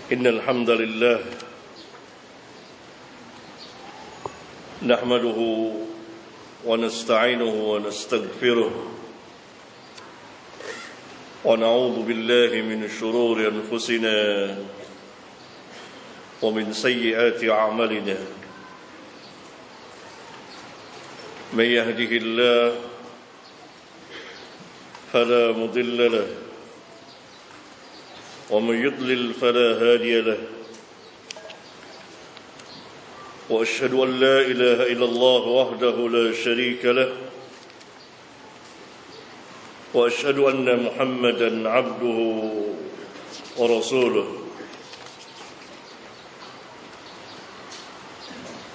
إن الحمد لله نحمده ونستعينه ونستغفره ونعوذ بالله من شرور أنفسنا ومن سيئات أعمالنا من يهده الله فلا مضل له ومن يضلل فلا هادي له وأشهد أن لا إله إلا الله وحده لا شريك له وأشهد أن محمدًا عبده ورسوله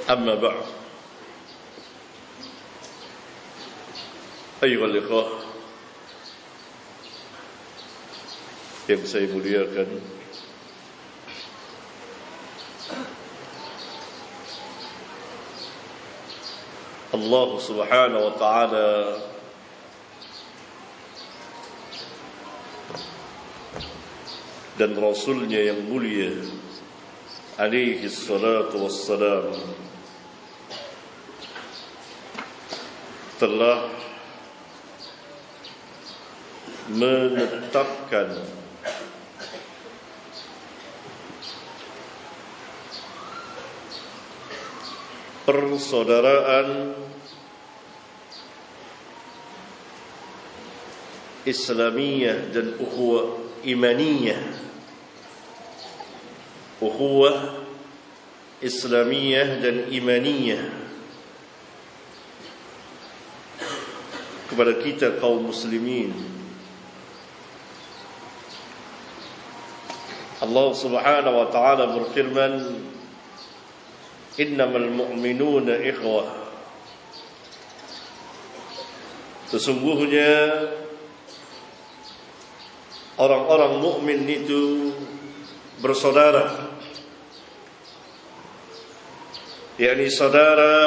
أما بعد أيها الإخوة yang saya muliakan, Allah Subhanahu wa taala dan Rasulnya yang mulia alaihi salatu wassalam telah menetapkan persaudaraan Islamiyah dan ukhuwah imaniyah, ukhuwah Islamiyah dan imaniyah kepada kita kaum muslimin. Allah Subhanahu wa taala berfirman, innamal mu'minuna ikhwah. Sesungguhnya orang-orang mukmin itu bersaudara, yakni saudara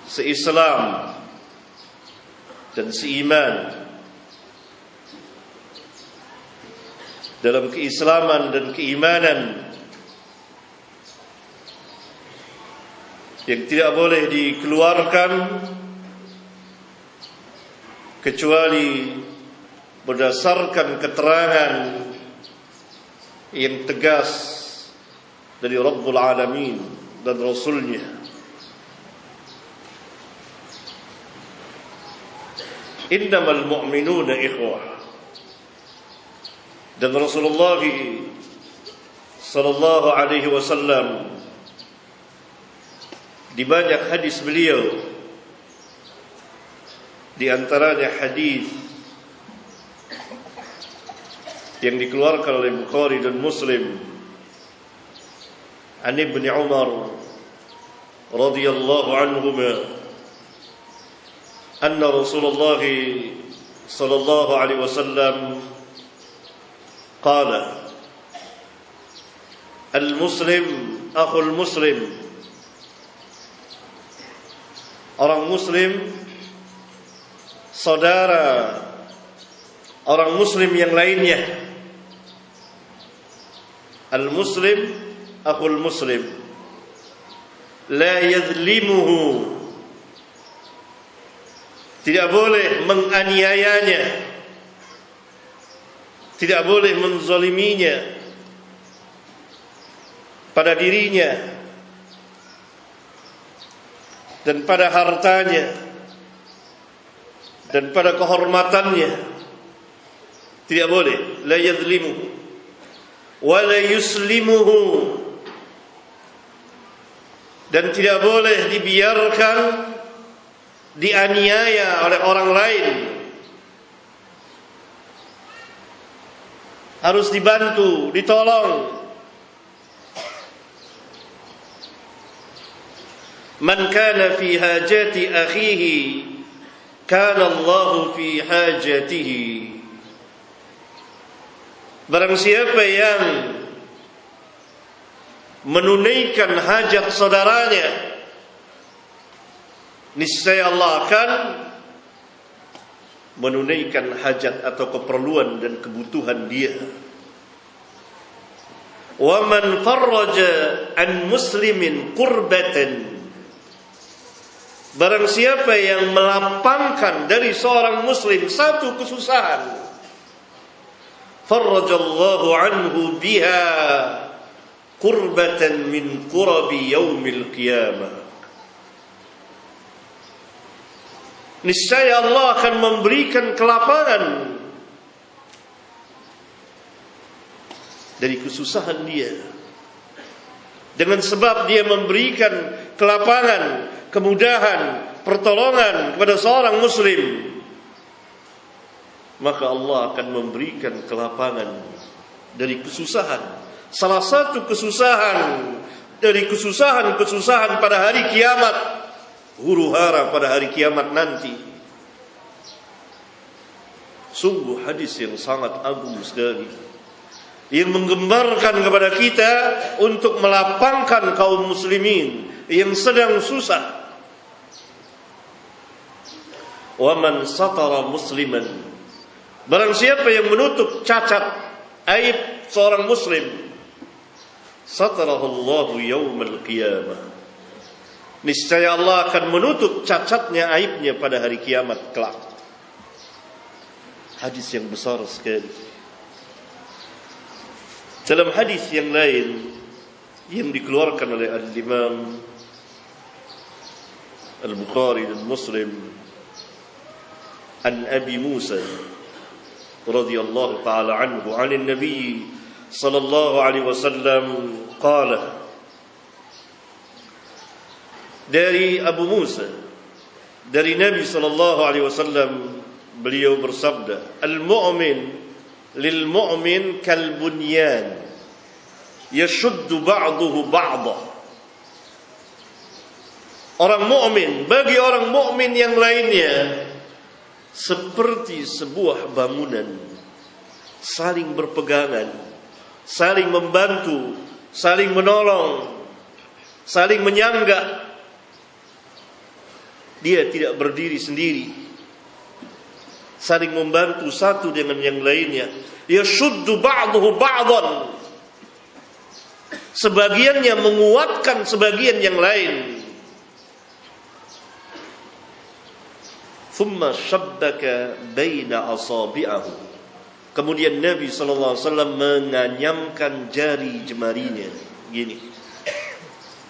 se-Islam dan seiman. Dalam keislaman dan keimanan yang tidak boleh dikeluarkan kecuali berdasarkan keterangan yang tegas dari Rabbul Alamin dan Rasulnya. Innamal mu'minuna ikhwah. Dan Rasulullah sallallahu alaihi wasallam di banyak hadis beliau, di antaranya hadis yang dikeluarkan oleh Bukhari dan Muslim, an Ibnu Umar radhiyallahu anhuma anna Rasulullah sallallahu alaihi wasallam qala al-muslim akhul muslim. Orang muslim saudara orang muslim yang lainnya. Al-muslim akhul muslim la yadhlimuhu, tidak boleh menganiayanya, tidak boleh menzaliminya pada dirinya dan pada hartanya dan pada kehormatannya. Tidak boleh. La yadhlimuhu wa la yuslimuhu, dan tidak boleh dibiarkan dianiaya oleh orang lain. Harus dibantu, ditolong. Man kana fi hajati akhihi kana Allahu fi hajatihi. Barang siapa yang menunaikan hajat saudaranya, niscaya Allah akan menunaikan hajat atau keperluan dan kebutuhan dia. Wa man farraja an muslimin qurbatan, barang siapa yang melapangkan dari seorang muslim satu kesusahan, farrajallahu anhu biha qurbatan min qurabi yaumil qiyamah, niscaya Allah akan memberikan kelapangan dari kesusahan dia. Dengan sebab dia memberikan kelapangan, kemudahan, pertolongan kepada seorang muslim, maka Allah akan memberikan kelapangan dari kesusahan. Salah satu kesusahan dari kesusahan-kesusahan pada hari kiamat, huru-hara pada hari kiamat nanti. Sungguh hadis yang sangat agung sekali, yang menggembarkan kepada kita untuk melapangkan kaum muslimin yang sedang susah. Wa man satara musliman, barang siapa yang menutup cacat, aib seorang muslim, satarahu Allahu yaumal qiyamah, niscaya Allah akan menutup cacatnya, aibnya pada hari kiamat kelak. Hadis yang besar sekali. Dalam hadis yang lain yang dikeluarkan oleh Al-Imam Al-Bukhari dan Muslim, an Abi Musa radhiyallahu ta'ala anhu, 'an Nabi sallallahu alaihi wasallam qala, dari Abu Musa, dari Nabi sallallahu alaihi wasallam, beliau bersabda, al-mu'min lil mu'min kal bunyan yashuddu ba'duhu ba'dah. Orang mukmin bagi orang mukmin yang lainnya seperti sebuah bangunan, saling berpegangan, saling membantu, saling menolong, saling menyangga. Dia tidak berdiri sendiri, saling membantu satu dengan yang lainnya. Yashuddu ba'duhu ba'dan, sebagiannya menguatkan sebagian yang lain. Thumma shabbaka baina asabi'ahu, kemudian Nabi sallallahu alaihi wasallam menganyamkan jari jemarinya gini,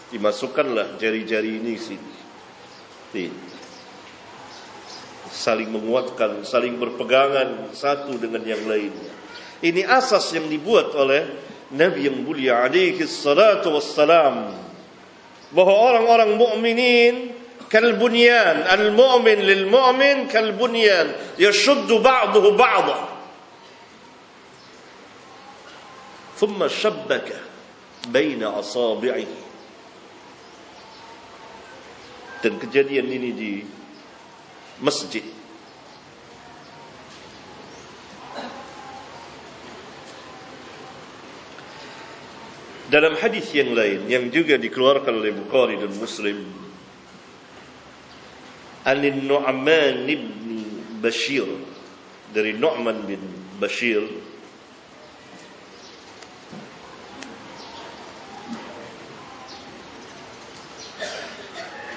dimasukkanlah jari-jari ini sini. Saling menguatkan, saling berpegangan satu dengan yang lainnya. Ini asas yang dibuat oleh Nabi yang mulia alaihi salatu wassalam, bahwa orang-orang mukminin kal bunyan, al mu'min lil mu'min kal bunyan yashuddu ba'duhu ba'dah. Thumma shabbaka baina asabi'ihi. Dan kejadian ini di masjid. Dalam hadis yang lain yang juga dikeluarkan oleh Bukhari dan Muslim, An-Nu'man bin Bashir, dari Nu'man bin Bashir,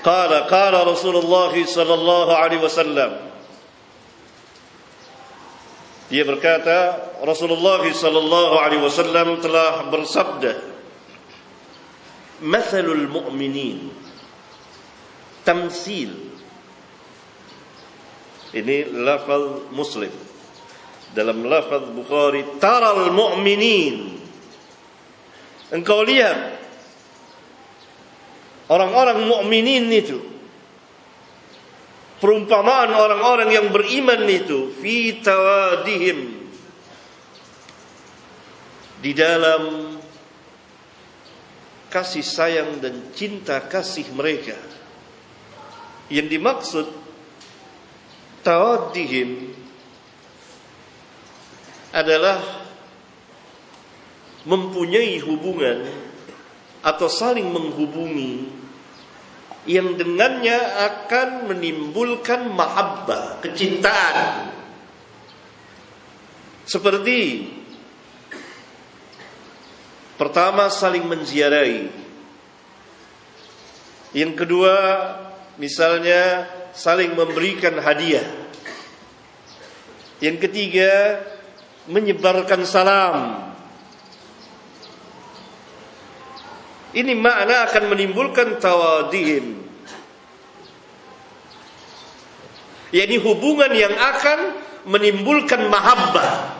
qala qala Rasulullah sallallahu alaihi wasallam, dia berkata, Rasulullah sallallahu alaihi wasallam telah bersabda, mathalul mu'minin, tamsil. Ini lafaz Muslim. Dalam lafaz Bukhari, taral mu'minin, engkau lihat orang-orang mukminin itu, perumpamaan orang-orang yang beriman itu, fi tawadihim, di dalam kasih sayang dan cinta kasih mereka. Yang dimaksud tawadihim adalah mempunyai hubungan atau saling menghubungi yang dengannya akan menimbulkan mahabbah, kecintaan Seperti pertama, saling menziarahi. Yang kedua, misalnya saling memberikan hadiah. Yang ketiga, menyebarkan salam. Ini makna akan menimbulkan tawadihim, yakni hubungan yang akan menimbulkan mahabbah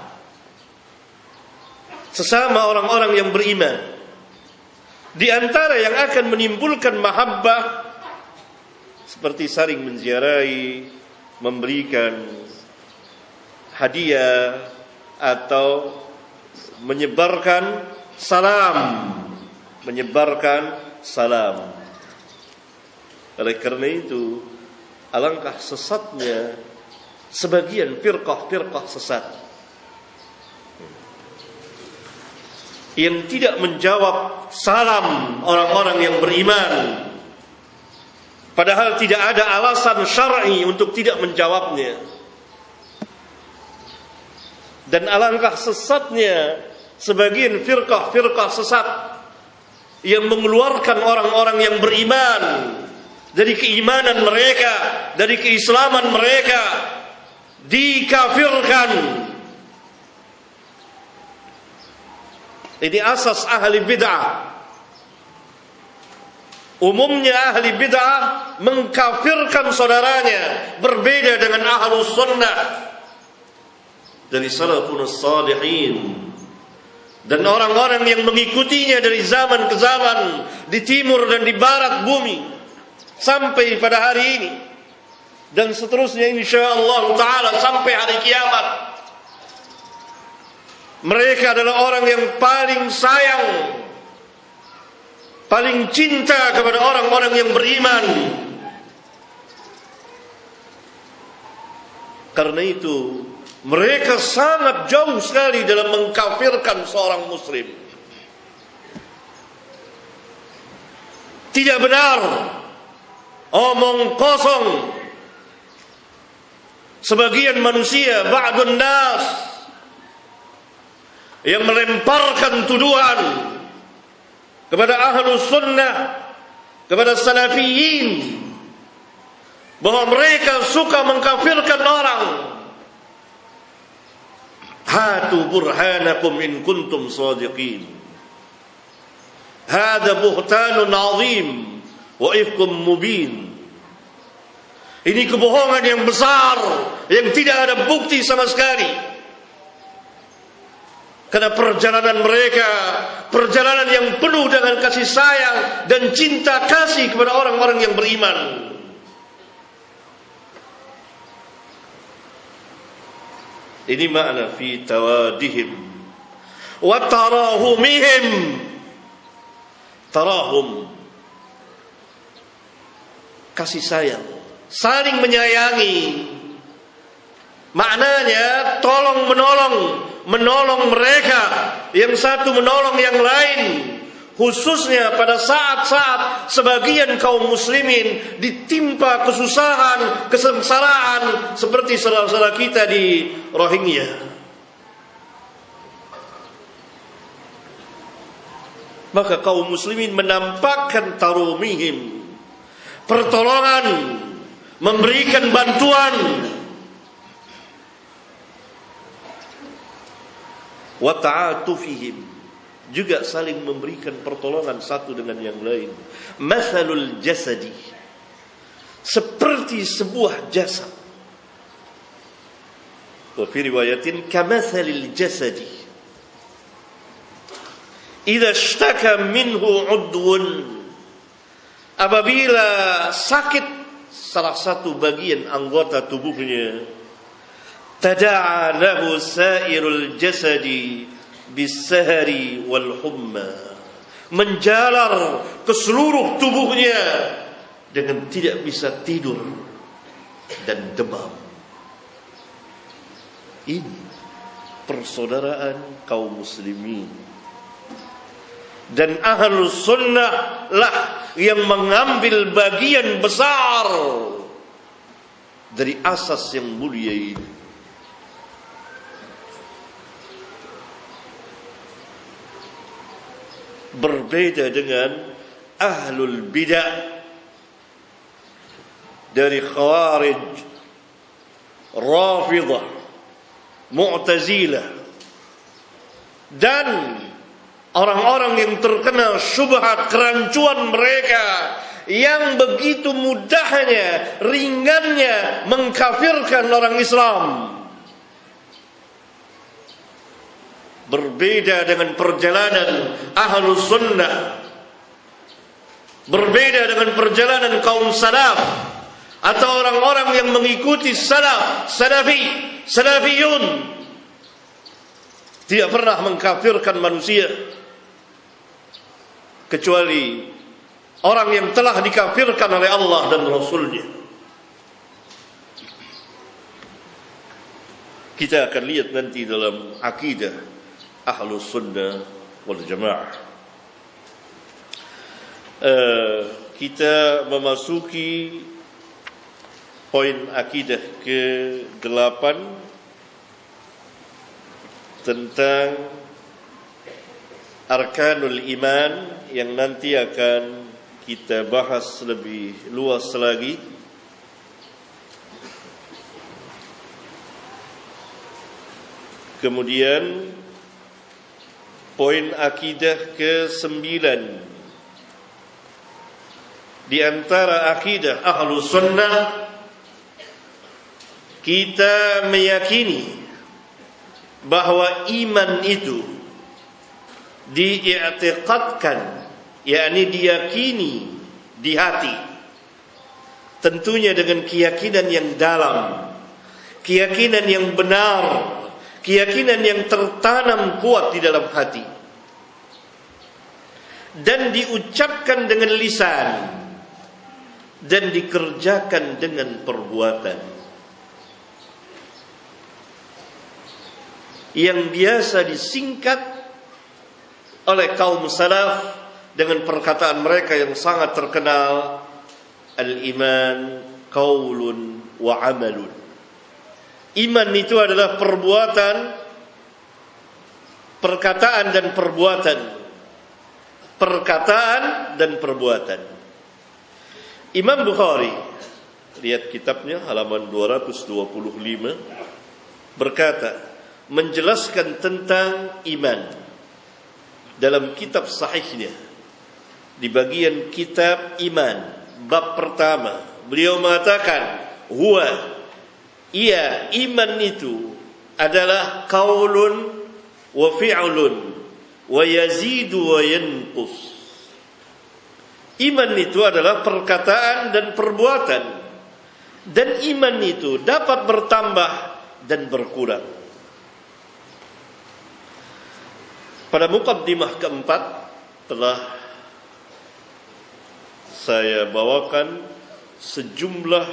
sesama orang-orang yang beriman. Di antara yang akan menimbulkan mahabbah seperti saling menziarahi, memberikan hadiah, atau menyebarkan salam. Menyebarkan salam. Oleh karena itu, alangkah sesatnya sebagian firqah-firqah sesat yang tidak menjawab salam orang-orang yang beriman, padahal tidak ada alasan syar'i untuk tidak menjawabnya. Dan alangkah sesatnya sebagian firqah-firqah sesat yang mengeluarkan orang-orang yang beriman dari keimanan mereka, dari keislaman mereka, dikafirkan. Ini asas ahli bid'ah. Umumnya ahli bid'ah mengkafirkan saudaranya, berbeda dengan ahlus sunnah dari salafun salihin dan orang-orang yang mengikutinya dari zaman ke zaman, di timur dan di barat bumi, sampai pada hari ini dan seterusnya insyaallah taala sampai hari kiamat. Mereka adalah orang yang paling sayang, paling cinta kepada orang-orang yang beriman. Karena itu mereka sangat jauh sekali dalam mengkafirkan seorang muslim. Tidak benar, omong kosong sebagian manusia, ba'dun nas, yang melemparkan tuduhan kepada ahlus sunnah, kepada salafiyin, bahwa mereka suka mengkafirkan orang. Hatu burhanakum in kuntum sadiqin. Hada buhtanun azim wa ifkum mubin. Ini kebohongan yang besar yang tidak ada bukti sama sekali. Karena perjalanan mereka, perjalanan yang penuh dengan kasih sayang dan cinta kasih kepada orang-orang yang beriman. Ini makna fi tawadihim wa tarahumihim. Tarahum, kasih sayang, saling menyayangi. Maknanya tolong menolong, menolong mereka, yang satu menolong yang lain. Khususnya pada saat-saat sebagian kaum muslimin ditimpa kesusahan, kesengsaraan, seperti saudara-saudara kita di Rohingya. Maka kaum muslimin menampakkan tarumihim, pertolongan, memberikan bantuan. Wa ta'atufihim, juga saling memberikan pertolongan satu dengan yang lain. Mathalul jasadi, seperti sebuah jasad. Wa fi riwayatin kamathalil jasadi idza ishtaka minhu udwun, apabila sakit salah satu bagian anggota tubuhnya, tada'a lahu sairul jasadi bisahari wal humma, menjalar ke seluruh tubuhnya dengan tidak bisa tidur dan demam. Ini persaudaraan kaum muslimin, dan ahlus sunnah lah yang mengambil bagian besar dari asas yang mulia ini. berbeda dengan ahlul bidah dari Khawarij, Rafidah, Mu'tazilah, dan orang-orang yang terkena syubhat kerancuan mereka yang begitu mudahnya, ringannya mengkafirkan orang Islam. Berbeda dengan perjalanan Ahlus Sunnah, berbeda dengan perjalanan kaum salaf atau orang-orang yang mengikuti salafiyun, tidak pernah mengkafirkan manusia kecuali orang yang telah dikafirkan oleh Allah dan Rasulnya. Kita akan lihat nanti dalam akidah Ahlus Sunnah wal Jamaah. Kita memasuki poin akidah ke-8 tentang Arkanul Iman yang nanti akan kita bahas lebih luas lagi. Kemudian poin akidah ke-9 di antara akidah Ahlus Sunnah, kita meyakini bahwa iman itu diiktikadkan, yakni diyakini di hati, tentunya dengan keyakinan yang dalam, keyakinan yang benar, keyakinan yang tertanam kuat di dalam hati, dan diucapkan dengan lisan dan dikerjakan dengan perbuatan. Yang biasa disingkat oleh kaum salaf dengan perkataan mereka yang sangat terkenal, al-iman qaulun wa amalun. Iman itu adalah perbuatan, perkataan dan perbuatan. Perkataan dan perbuatan. Imam Bukhari, lihat kitabnya halaman 225, berkata menjelaskan tentang iman dalam kitab sahihnya di bagian kitab iman bab pertama. Beliau mengatakan ia iman itu adalah qaulun wa fi'lun wa yazidu wa yanqus. Iman itu adalah perkataan dan perbuatan, dan iman itu dapat bertambah dan berkurang. Pada muqaddimah keempat telah saya bawakan sejumlah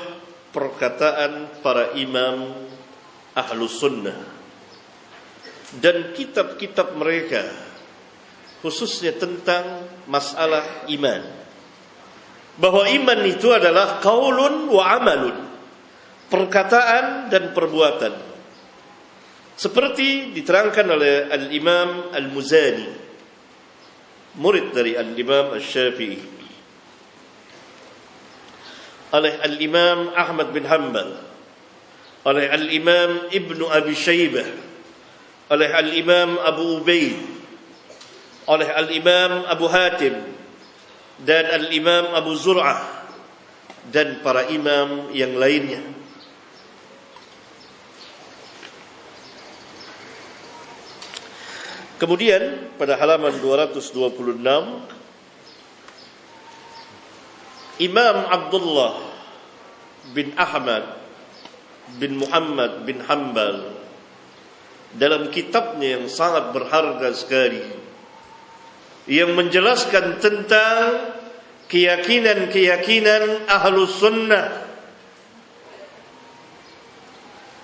perkataan para imam Ahlus Sunnah dan kitab-kitab mereka, khususnya tentang masalah iman, bahwa iman itu adalah qaulun wa amalun, perkataan dan perbuatan. Seperti diterangkan oleh Al-Imam Al-Muzani, murid dari Al-Imam Al-Syafi'i, oleh Al-Imam Ahmad bin Hanbal, oleh Al-Imam Ibnu Abi Shaybah, oleh Al-Imam Abu Ubaid, oleh Al-Imam Abu Hatim, dan Al-Imam Abu Zur'ah, dan para imam yang lainnya. Kemudian pada halaman 226, Imam Abdullah bin Ahmad bin Muhammad bin Hanbal dalam kitabnya yang sangat berharga sekali, yang menjelaskan tentang keyakinan-keyakinan Ahlus Sunnah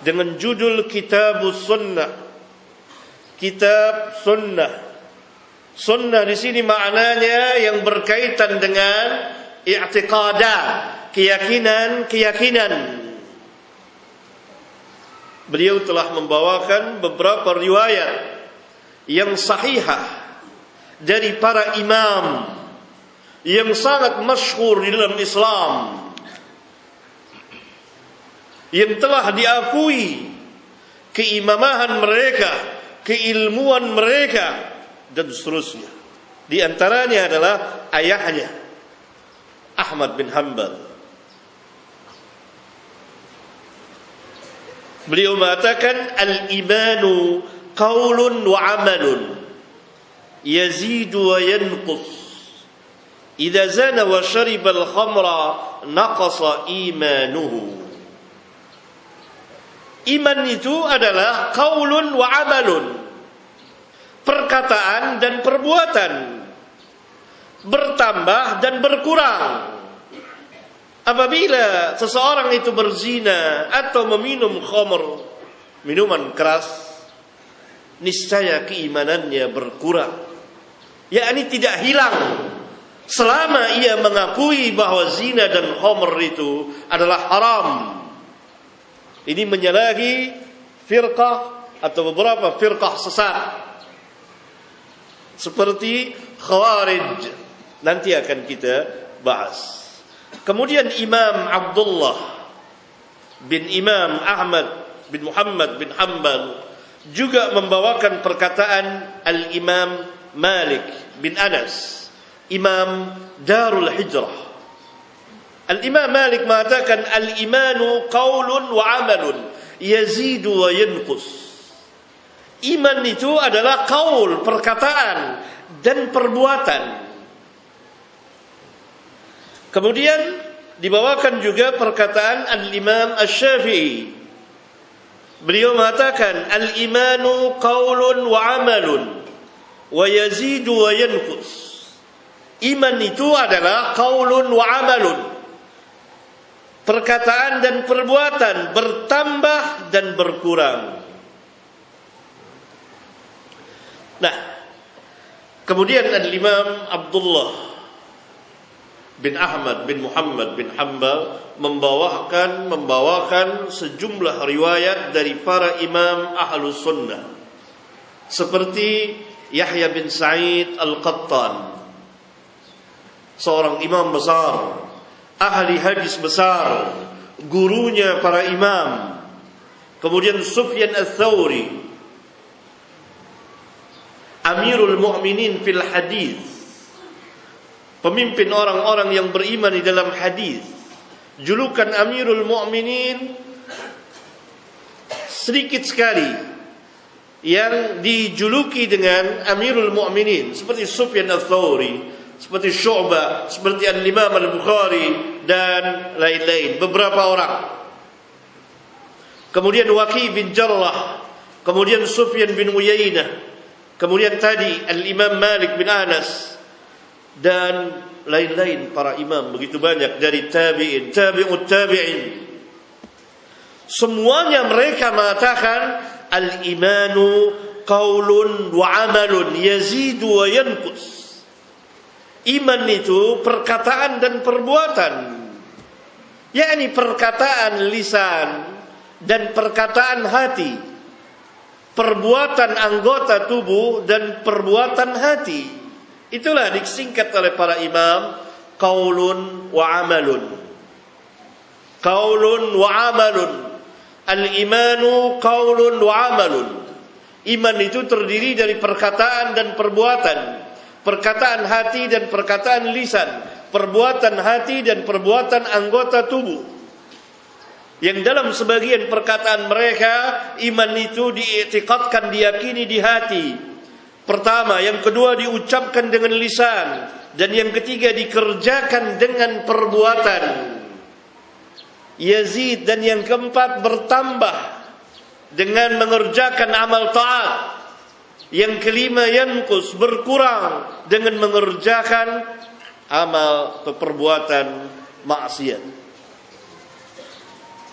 dengan judul Kitabus Sunnah. Kitab Sunnah. Sunnah di sini maknanya yang berkaitan dengan i'tiqadat, keyakinan-keyakinan. Beliau telah membawakan beberapa riwayat yang sahihah dari para imam yang sangat masyhur di dalam Islam, yang telah diakui keimamahan mereka, keilmuan mereka, dan seterusnya. Di antaranya adalah ayahnya, Ahmad bin Hanbal. Beliau mengatakan, al-imanu qaulun wa amalun yazidu wa yanqus. Idza zana wa shariba al-khamra naqasa imanuhu. Iman itu adalah qaulun wa amalun, perkataan dan perbuatan, bertambah dan berkurang. Apabila seseorang itu berzina atau meminum khamr, minuman keras, niscaya keimanannya berkurang. Yakni tidak hilang selama ia mengakui bahwa zina dan khamr itu adalah haram. Ini menyalahi firqah atau beberapa firqah sesat seperti Khawarij. Nanti akan kita bahas. Kemudian Imam Abdullah bin Imam Ahmad bin Muhammad bin Hanbal juga membawakan perkataan Al-Imam Malik bin Anas, Imam Darul Hijrah. Al-Imam Malik mengatakan, al-imanu qaulun wa amalun yazidu wa yanqus. Iman itu adalah qaul, perkataan, dan perbuatan. Kemudian dibawakan juga perkataan Al-Imam Asy-Syafi'i. Beliau mengatakan, al-imanu qaulun wa amalun wa yazidu wa yanqus. Iman itu adalah qaulun wa amalun, perkataan dan perbuatan, bertambah dan berkurang. Nah, kemudian Al-Imam Abdullah bin Ahmad bin Muhammad bin Hanbal membawakan sejumlah riwayat dari para imam Ahlus Sunnah, seperti Yahya bin Sa'id Al-Qattan, seorang imam besar, ahli hadis besar, gurunya para imam. Kemudian Sufyan Ats-Tsauri, Amirul Mu'minin fil hadis, pemimpin orang-orang yang beriman di dalam hadis. Julukan Amirul Mu'minin sedikit sekali yang dijuluki dengan Amirul Mu'minin, seperti Sufyan Ats-Tsauri, seperti Syu'bah, seperti Al-Imam Al-Bukhari, dan lain-lain, beberapa orang. Kemudian Waqi' bin Jarrah, kemudian Sufyan bin Uyainah, kemudian tadi Al-Imam Malik bin Anas, dan lain-lain para imam, begitu banyak dari tabi'in, tabi'ut tabi'in. Semuanya mereka mengatakan al-imanu qaulun wa amalun yazidu wa yanqus. Iman itu perkataan dan perbuatan, yakni perkataan lisan dan perkataan hati, perbuatan anggota tubuh dan perbuatan hati. Itulah disingkat oleh para imam qaulun wa amalun. Qaulun wa amalun. Al-imanu qaulun wa amalun. Iman itu terdiri dari perkataan dan perbuatan, perkataan hati dan perkataan lisan, perbuatan hati dan perbuatan anggota tubuh. Yang dalam sebagian perkataan mereka, iman itu diiktikadkan, diyakini di hati. Pertama, yang kedua diucapkan dengan lisan, dan yang ketiga dikerjakan dengan perbuatan. Yazid, dan yang keempat bertambah dengan mengerjakan amal taat. Yang kelima yanqus, berkurang dengan mengerjakan amal atau perbuatan maksiat.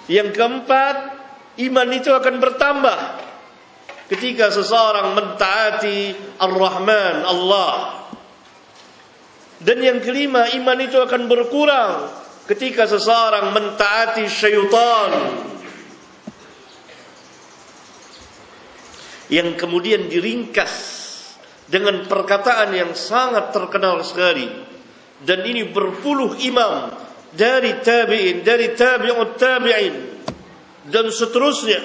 Yang keempat, iman itu akan bertambah ketika seseorang mentaati Ar-Rahman, Allah. Dan yang kelima, iman itu akan berkurang ketika seseorang mentaati syaitan, yang kemudian diringkas dengan perkataan yang sangat terkenal sekali, dan ini berpuluh imam dari tabi'in, dari tabi'ut tabi'in dan seterusnya,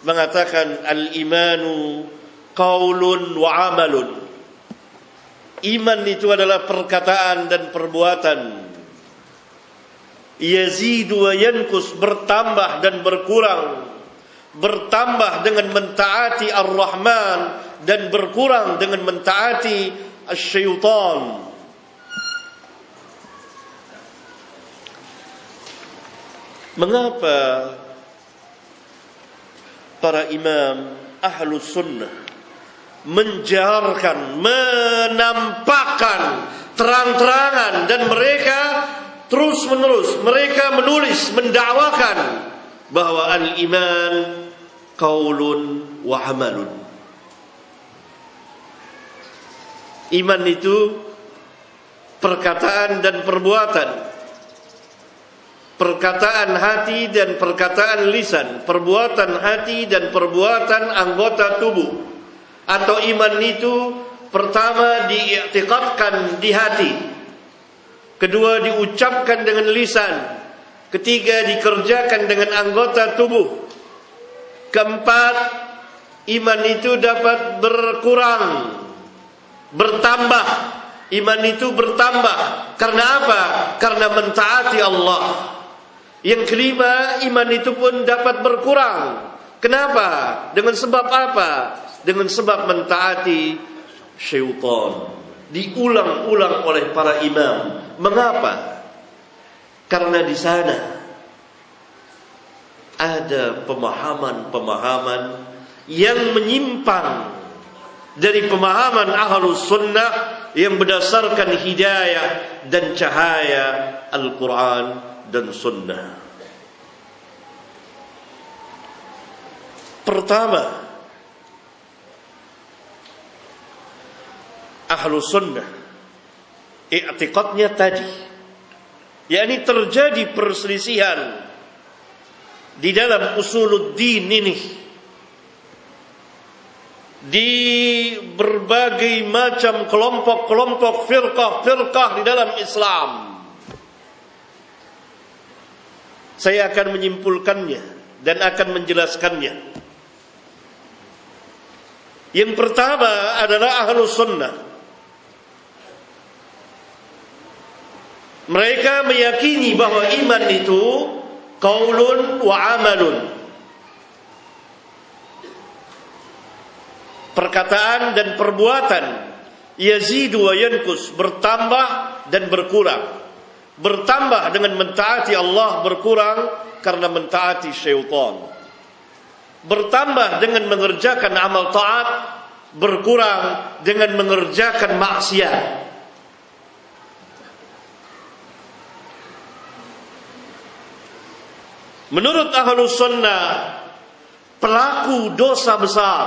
mengatakan al-imanu qaulun wa amalun. Iman itu adalah perkataan dan perbuatan. Yazidu wa yankus, bertambah dan berkurang. Bertambah dengan mentaati Ar-Rahman dan berkurang dengan mentaati Asy-Syaitan. Mengapa para imam Ahlus Sunnah menjarkan, menampakkan terang-terangan, dan mereka terus-menerus mereka menulis, mendakwakan bahwa al-iman qaulun wa amalun. Iman itu perkataan dan perbuatan, perkataan hati dan perkataan lisan, perbuatan hati dan perbuatan anggota tubuh. Atau iman itu pertama diiktikadkan di hati, kedua diucapkan dengan lisan, ketiga dikerjakan dengan anggota tubuh, keempat iman itu dapat berkurang, bertambah. Iman itu bertambah karena apa? Karena mentaati Allah. Yang kelima, iman itu pun dapat berkurang. Kenapa? Dengan sebab apa? Dengan sebab mentaati syaitan. Diulang-ulang oleh para imam. Mengapa? Karena di sana ada pemahaman-pemahaman yang menyimpang dari pemahaman Ahlus Sunnah yang berdasarkan hidayah dan cahaya Al-Quran dan Sunnah. Pertama, Ahlus Sunnah i'tiqadnya tadi, yakni terjadi perselisihan di dalam usuluddin ini, di berbagai macam kelompok-kelompok, firqah-firqah di dalam Islam. Saya akan menyimpulkannya dan akan menjelaskannya. Yang pertama adalah Ahlus Sunnah. Mereka meyakini bahwa iman itu qaulun wa amalun, perkataan dan perbuatan. Yazidu wa yankus, bertambah dan berkurang. Bertambah dengan mentaati Allah, berkurang karena mentaati syaitan. Bertambah dengan mengerjakan amal taat, berkurang dengan mengerjakan maksiat. Menurut Ahlus Sunnah, pelaku dosa besar,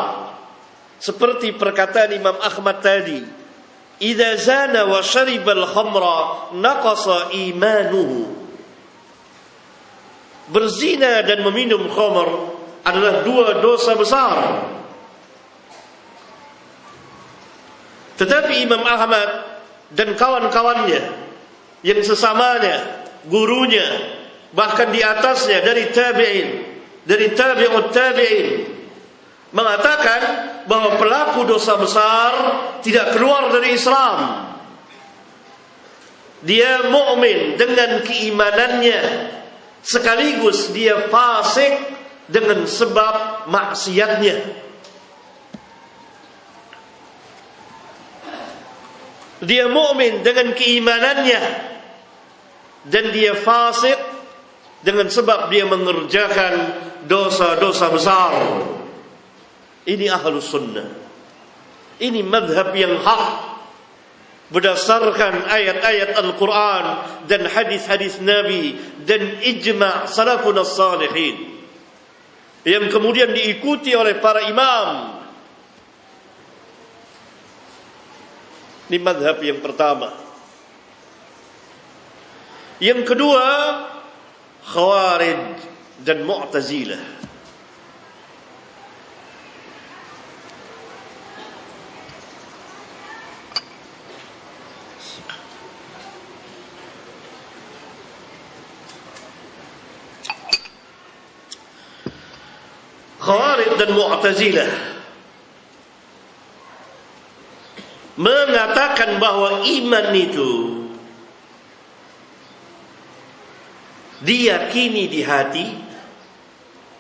seperti perkataan Imam Ahmad tadi, idza zana wa syaribal khamra naqasa imanuhu. Berzina dan meminum khamr adalah dua dosa besar. Tetapi Imam Ahmad dan kawan-kawannya yang sesamanya, gurunya, bahkan di atasnya dari tabi'in, dari tabi'ut tabi'in, mengatakan bahwa pelaku dosa besar tidak keluar dari Islam. Dia mukmin dengan keimanannya, sekaligus dia fasik dengan sebab maksiatnya. Dia mukmin dengan keimanannya dan dia fasik dengan sebab dia mengerjakan dosa-dosa besar. Ini Ahlus Sunnah. Ini madhab yang hak, berdasarkan ayat-ayat Al-Quran dan hadis-hadis Nabi dan ijma' salafun as-salihin, yang kemudian diikuti oleh para imam. Ini madhab yang pertama. Yang kedua, Khawarij dan Mu'tazilah. Khawarij dan Mu'tazilah mengatakan bahwa iman itu diyakini di hati,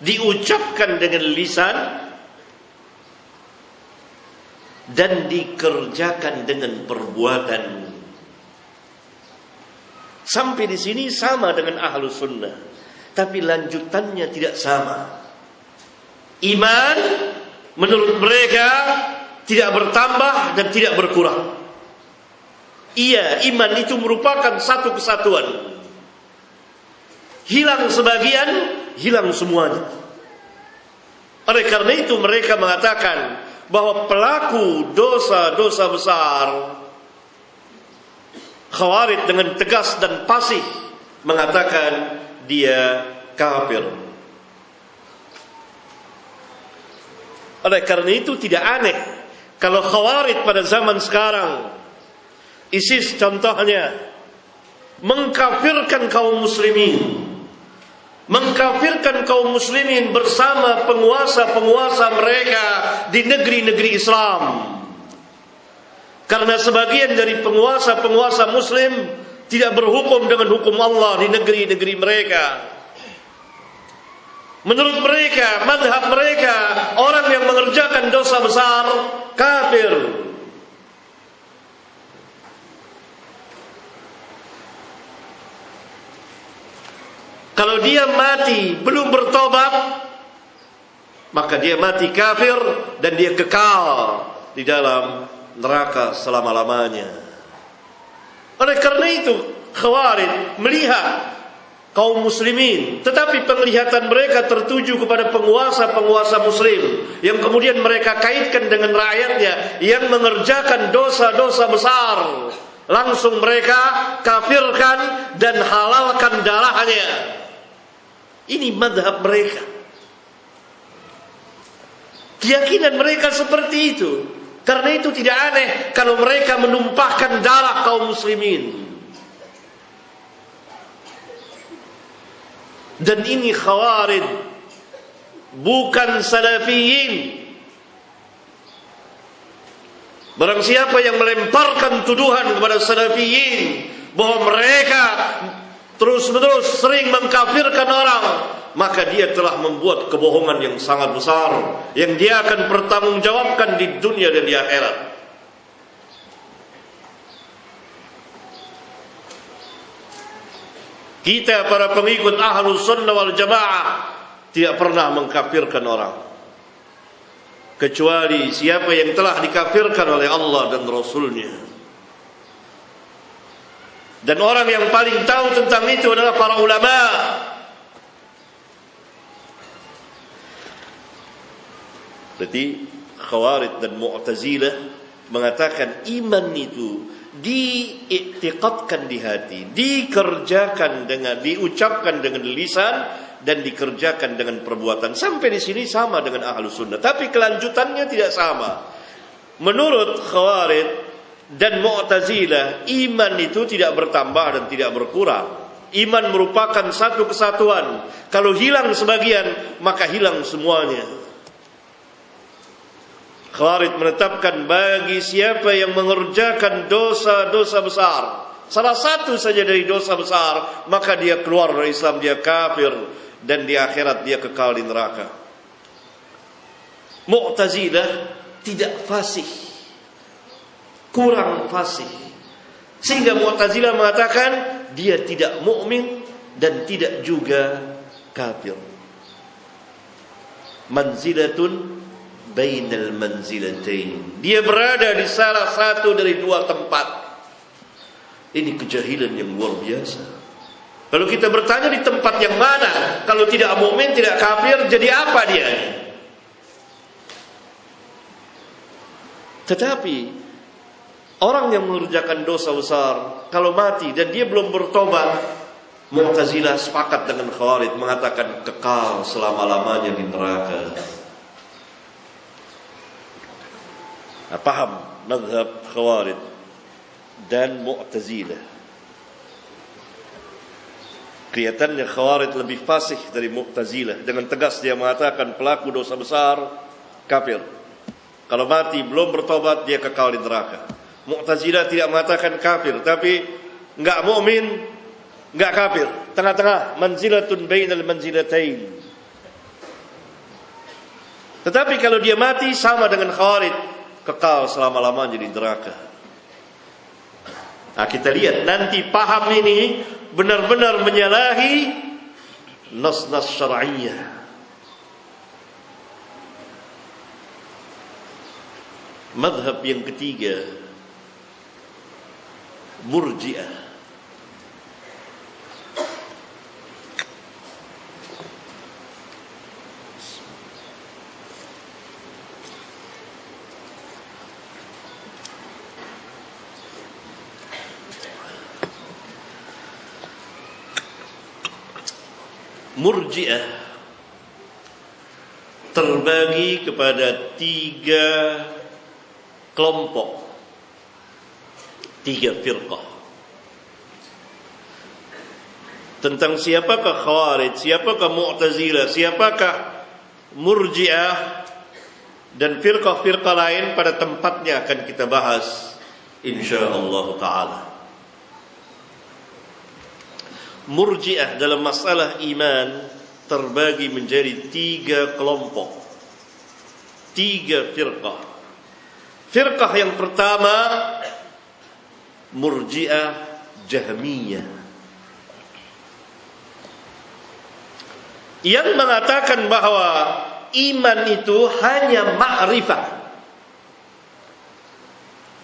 diucapkan dengan lisan, dan dikerjakan dengan perbuatan. Sampai di sini sama dengan Ahlus Sunnah, tapi lanjutannya tidak sama. Iman menurut mereka tidak bertambah dan tidak berkurang. Iya, iman itu merupakan satu kesatuan. Hilang sebagian, hilang semuanya. Oleh karena itu mereka mengatakan bahwa pelaku dosa-dosa besar, Khawarij dengan tegas dan fasih mengatakan dia kafir. Oleh karena itu tidak aneh kalau Khawarij pada zaman sekarang, ISIS contohnya, mengkafirkan kaum muslimin, mengkafirkan kaum muslimin bersama penguasa-penguasa mereka di negeri-negeri Islam. Karena sebagian dari penguasa-penguasa muslim tidak berhukum dengan hukum Allah di negeri-negeri mereka. Menurut mereka, mazhab mereka, orang yang mengerjakan dosa besar kafir. Kalau dia mati belum bertobat, maka dia mati kafir dan dia kekal di dalam neraka selama-lamanya. Oleh karena itu Khawarij melihat kaum muslimin, tetapi penglihatan mereka tertuju kepada penguasa-penguasa muslim, yang kemudian mereka kaitkan dengan rakyatnya yang mengerjakan dosa-dosa besar. Langsung mereka kafirkan dan halalkan darahnya. Ini madhab mereka, keyakinan mereka seperti itu. Karena itu tidak aneh kalau mereka menumpahkan darah kaum muslimin. Dan ini Khawarij, bukan Salafiyin. Barang siapa yang melemparkan tuduhan kepada Salafiyin bahwa mereka terus-menerus sering mengkafirkan orang, maka dia telah membuat kebohongan yang sangat besar, yang dia akan bertanggungjawabkan di dunia dan di akhirat. Kita para pengikut Ahlus Sunnah wal Jamaah tidak pernah mengkafirkan orang, kecuali siapa yang telah dikafirkan oleh Allah dan Rasulnya. Dan orang yang paling tahu tentang itu adalah para ulama. Berarti Khawarij dan Mu'tazilah mengatakan iman itu diiktikadkan di hati, dikerjakan dengan, diucapkan dengan lisan, dan dikerjakan dengan perbuatan. Sampai di sini sama dengan Ahlus Sunnah, tapi kelanjutannya tidak sama. Menurut Khawarij dan Mu'tazilah, iman itu tidak bertambah dan tidak berkurang. Iman merupakan satu kesatuan. Kalau hilang sebagian, maka hilang semuanya. Khawarij menetapkan bagi siapa yang mengerjakan dosa-dosa besar, salah satu saja dari dosa besar, maka dia keluar dari Islam, dia kafir, dan di akhirat dia kekal di neraka. Mu'tazilah tidak fasih, kurang fasih, sehingga Mu'tazilah mengatakan dia tidak mukmin dan tidak juga kafir. Manzilatun bainal manzilatain, dia berada di salah satu dari dua tempat. Ini kejahilan yang luar biasa. Kalau kita bertanya di tempat yang mana, kalau tidak mukmin, tidak kafir, jadi apa dia? Tetapi orang yang mengerjakan dosa besar, kalau mati dan dia belum bertobat, Mu'tazilah sepakat dengan Khawarij mengatakan kekal selama-lamanya di neraka. Nah, paham mazhab Khawarij dan Mu'tazilah. Kelihatannya Khawarij lebih fasih dari Mu'tazilah. Dengan tegas dia mengatakan pelaku dosa besar kafir. Kalau mati belum bertobat dia kekal di neraka. Mu'tazilah tidak mengatakan kafir, tapi enggak mukmin, enggak kafir, tengah-tengah, manzilatun bainal manzilatain. Tetapi kalau dia mati sama dengan Khawarij, kekal selama-lamanya di neraka. Nah, kita lihat nanti paham ini benar-benar menyalahi nas-nas syar'iyyah. Madhab yang ketiga, Murji'ah. Murji'ah terbagi kepada 3 kelompok, 3 firqah. Tentang siapakah Khawarij, siapakah Mu'tazilah, siapakah Murji'ah dan firqah-firqah lain pada tempatnya akan kita bahas insyaallah ta'ala. Murji'ah dalam masalah iman terbagi menjadi 3 kelompok, 3 firqah. Firqah yang pertama Murji'ah Jahmiyah, yang mengatakan bahwa iman itu hanya ma'rifah,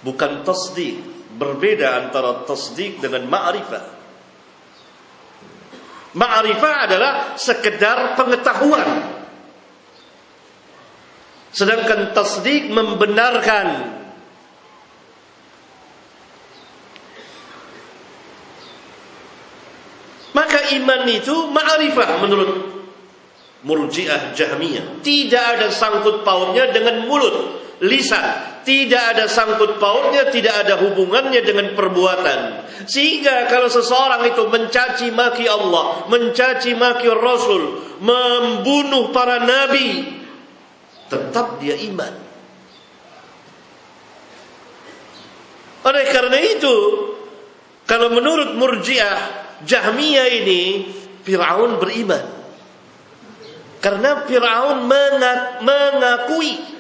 bukan tasdik. Berbeda antara tasdik dengan ma'rifah. Ma'rifah adalah sekedar pengetahuan, sedangkan tasdik membenarkan. Maka iman itu ma'rifah menurut Murji'ah Jahmiyah. Tidak ada sangkut pautnya dengan mulut, lisan. Tidak ada sangkut pautnya, tidak ada hubungannya dengan perbuatan. Sehingga kalau seseorang itu mencaci maki Allah, mencaci maki Rasul, membunuh para nabi, tetap dia iman. Oleh karena itu, kalau menurut Murji'ah Jahmiyah ini, Fir'aun beriman. Karena Fir'aun mengakui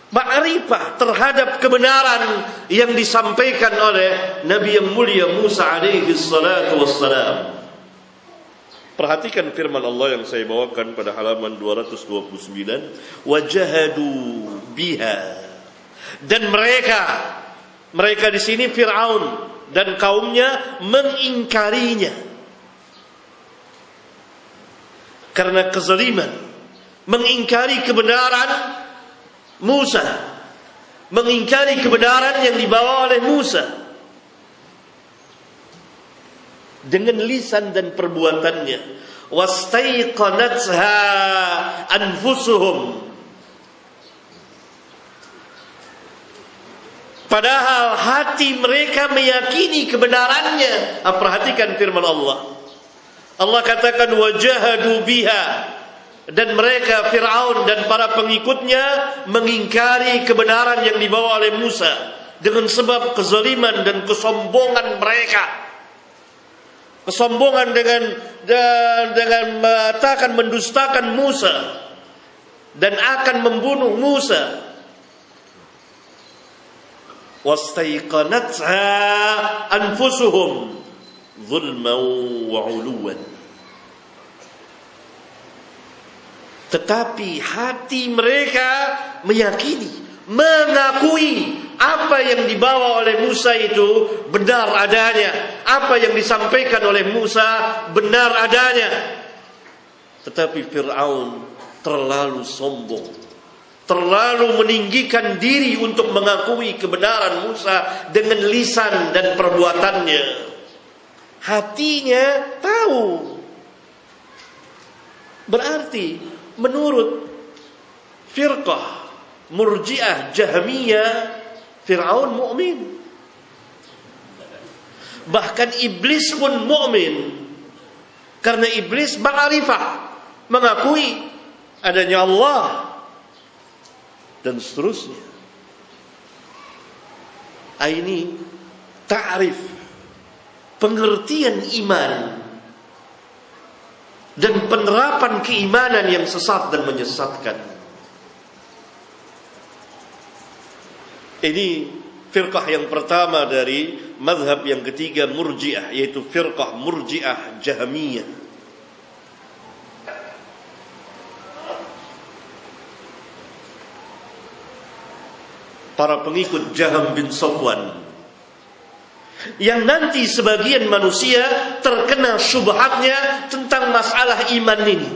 ma'rifah terhadap kebenaran yang disampaikan oleh Nabi yang mulia Musa alaihi salatu wassalam. Perhatikan firman Allah yang saya bawakan pada halaman 229. Wajahadu biha. Dan mereka di sini Fir'aun dan kaumnya mengingkarinya karena kezaliman, mengingkari kebenaran Musa, mengingkari kebenaran yang dibawa oleh Musa dengan lisan dan perbuatannya. Wastaiqanatha anfusuhum, padahal hati mereka meyakini kebenarannya. Perhatikan firman Allah. Allah katakan wajahadu biha, dan mereka Fir'aun dan para pengikutnya mengingkari kebenaran yang dibawa oleh Musa dengan sebab kezaliman dan kesombongan mereka. Kesombongan dengan mengatakan mendustakan Musa dan akan membunuh Musa. Wastaiqanatha anfusuhum zulman wa 'uluwan. Tetapi hati mereka meyakini, mengakui apa yang dibawa oleh Musa itu benar adanya, apa yang disampaikan oleh Musa benar adanya. Tetapi Fir'aun terlalu sombong, terlalu meninggikan diri untuk mengakui kebenaran Musa dengan lisan dan perbuatannya. Hatinya tahu. Berarti menurut firqah Murji'ah Jahmiyah, Fir'aun mukmin. Bahkan iblis pun mukmin. Karena iblis ma'rifah, mengakui adanya Allah dan seterusnya. Ini ta'rif, pengertian iman dan penerapan keimanan yang sesat dan menyesatkan. Ini firqah yang pertama dari mazhab yang ketiga Murji'ah, yaitu firqah Murji'ah Jahmiyah. Para pengikut Jaham bin Safwan, yang nanti sebagian manusia terkena syubhatnya tentang masalah iman ini,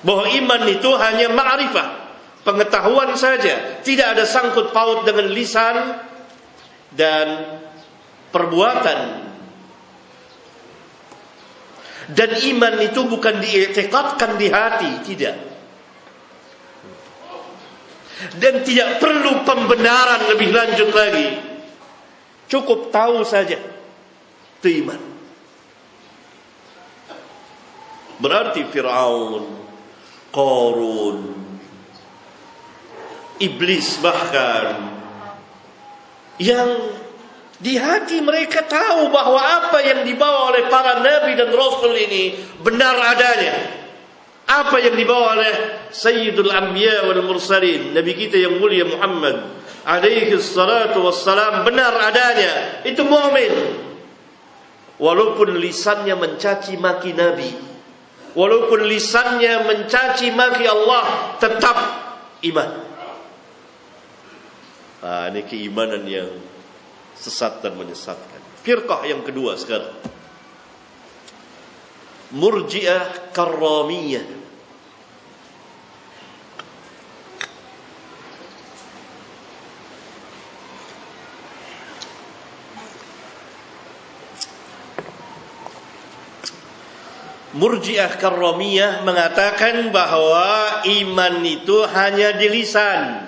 bahwa iman itu hanya ma'rifah, pengetahuan saja, tidak ada sangkut paut dengan lisan dan perbuatan. Dan iman itu bukan diiktikadkan di hati, tidak. Dan tidak perlu pembenaran lebih lanjut lagi, cukup tahu saja itu iman. Berarti Fir'aun, Qarun, iblis bahkan, yang di hati mereka tahu bahwa apa yang dibawa oleh para nabi dan rasul ini benar adanya. Apa yang dibawa oleh Sayyidul Anbiya wal Mursalin, Nabi kita yang mulia Muhammad alaihi salatu wassalam, benar adanya, itu mu'min. Walaupun lisannya mencaci maki Nabi, walaupun lisannya mencaci maki Allah, tetap iman. Ini keimanan yang sesat dan menyesatkan. Firqah yang kedua sekarang, Murji'ah Karramiyah. Murji'ah Karramiyah mengatakan bahwa iman itu hanya di lisan,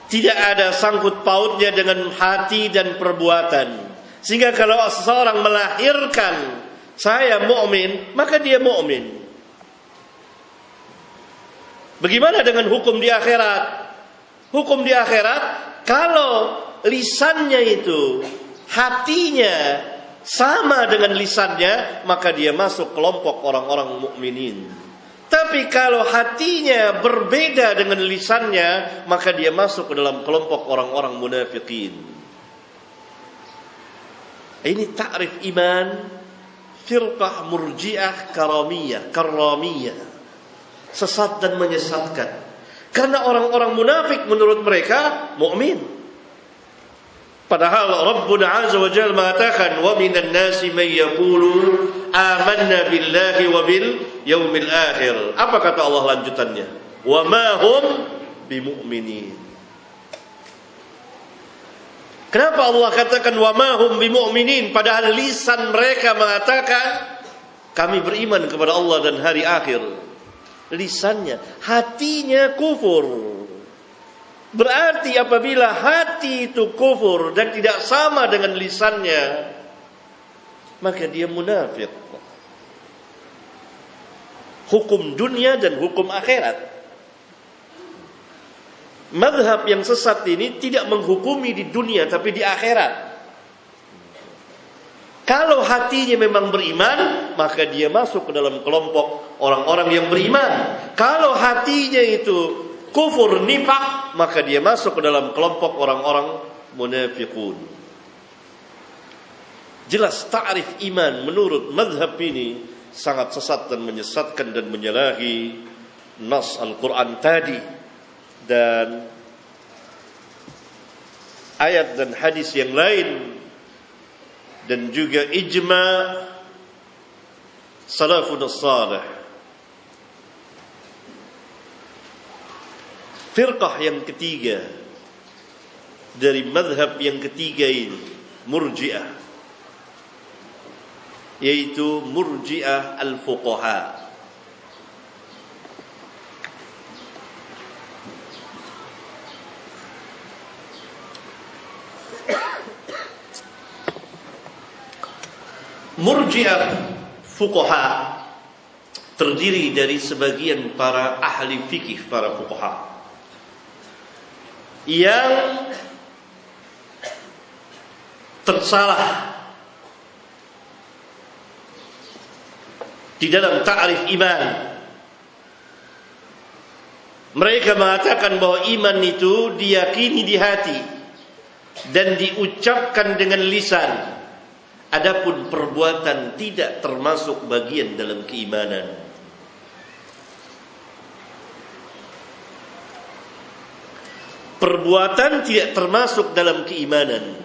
tidak ada sangkut pautnya dengan hati dan perbuatan. Sehingga kalau seseorang melahirkan saya mukmin, maka dia mukmin. Bagaimana dengan hukum di akhirat? Hukum di akhirat, kalau lisannya itu, hatinya sama dengan lisannya, maka dia masuk kelompok orang-orang mukminin. Tapi kalau hatinya berbeda dengan lisannya, maka dia masuk ke dalam kelompok orang-orang munafikin. Ini ta'rif iman firqah Murji'ah Karramiyah, sesat dan menyesatkan. Karena orang-orang munafik menurut mereka mukmin, padahal Rabbuna Azza wa Jalla mengatakan, wa minan nasi man yaqulu amanna billahi wa bil yaumil akhir. Apa kata Allah lanjutannya? Wa ma hum bimu'minin. Kenapa Allah katakan wa ma hum bimu'minin, padahal lisan mereka mengatakan kami beriman kepada Allah dan hari akhir? Lisannya, hatinya kufur. Berarti apabila hati itu kufur dan tidak sama dengan lisannya, maka dia munafik. Hukum dunia dan hukum akhirat. Mazhab yang sesat ini tidak menghukumi di dunia tapi di akhirat. Kalau hatinya memang beriman, maka dia masuk ke dalam kelompok orang-orang yang beriman. Kalau hatinya itu kufur nifaq, maka dia masuk ke dalam kelompok orang-orang munafiqun. Jelas ta'rif iman menurut mazhab ini sangat sesat dan menyesatkan dan menyalahi nas Al-Quran tadi dan ayat dan hadis yang lain, dan juga ijma' salafun salih. Firqah yang ketiga dari mazhab yang ketiga ini, Murji'ah, yaitu Murji'ah al-fuqaha. Murji'ah fuqaha terdiri dari sebagian para ahli fikih, para fuqaha yang tersalah di dalam ta'rif iman. Mereka mengatakan bahwa iman itu diyakini di hati dan diucapkan dengan lisan. Adapun perbuatan tidak termasuk bagian dalam keimanan. Perbuatan tidak termasuk dalam keimanan.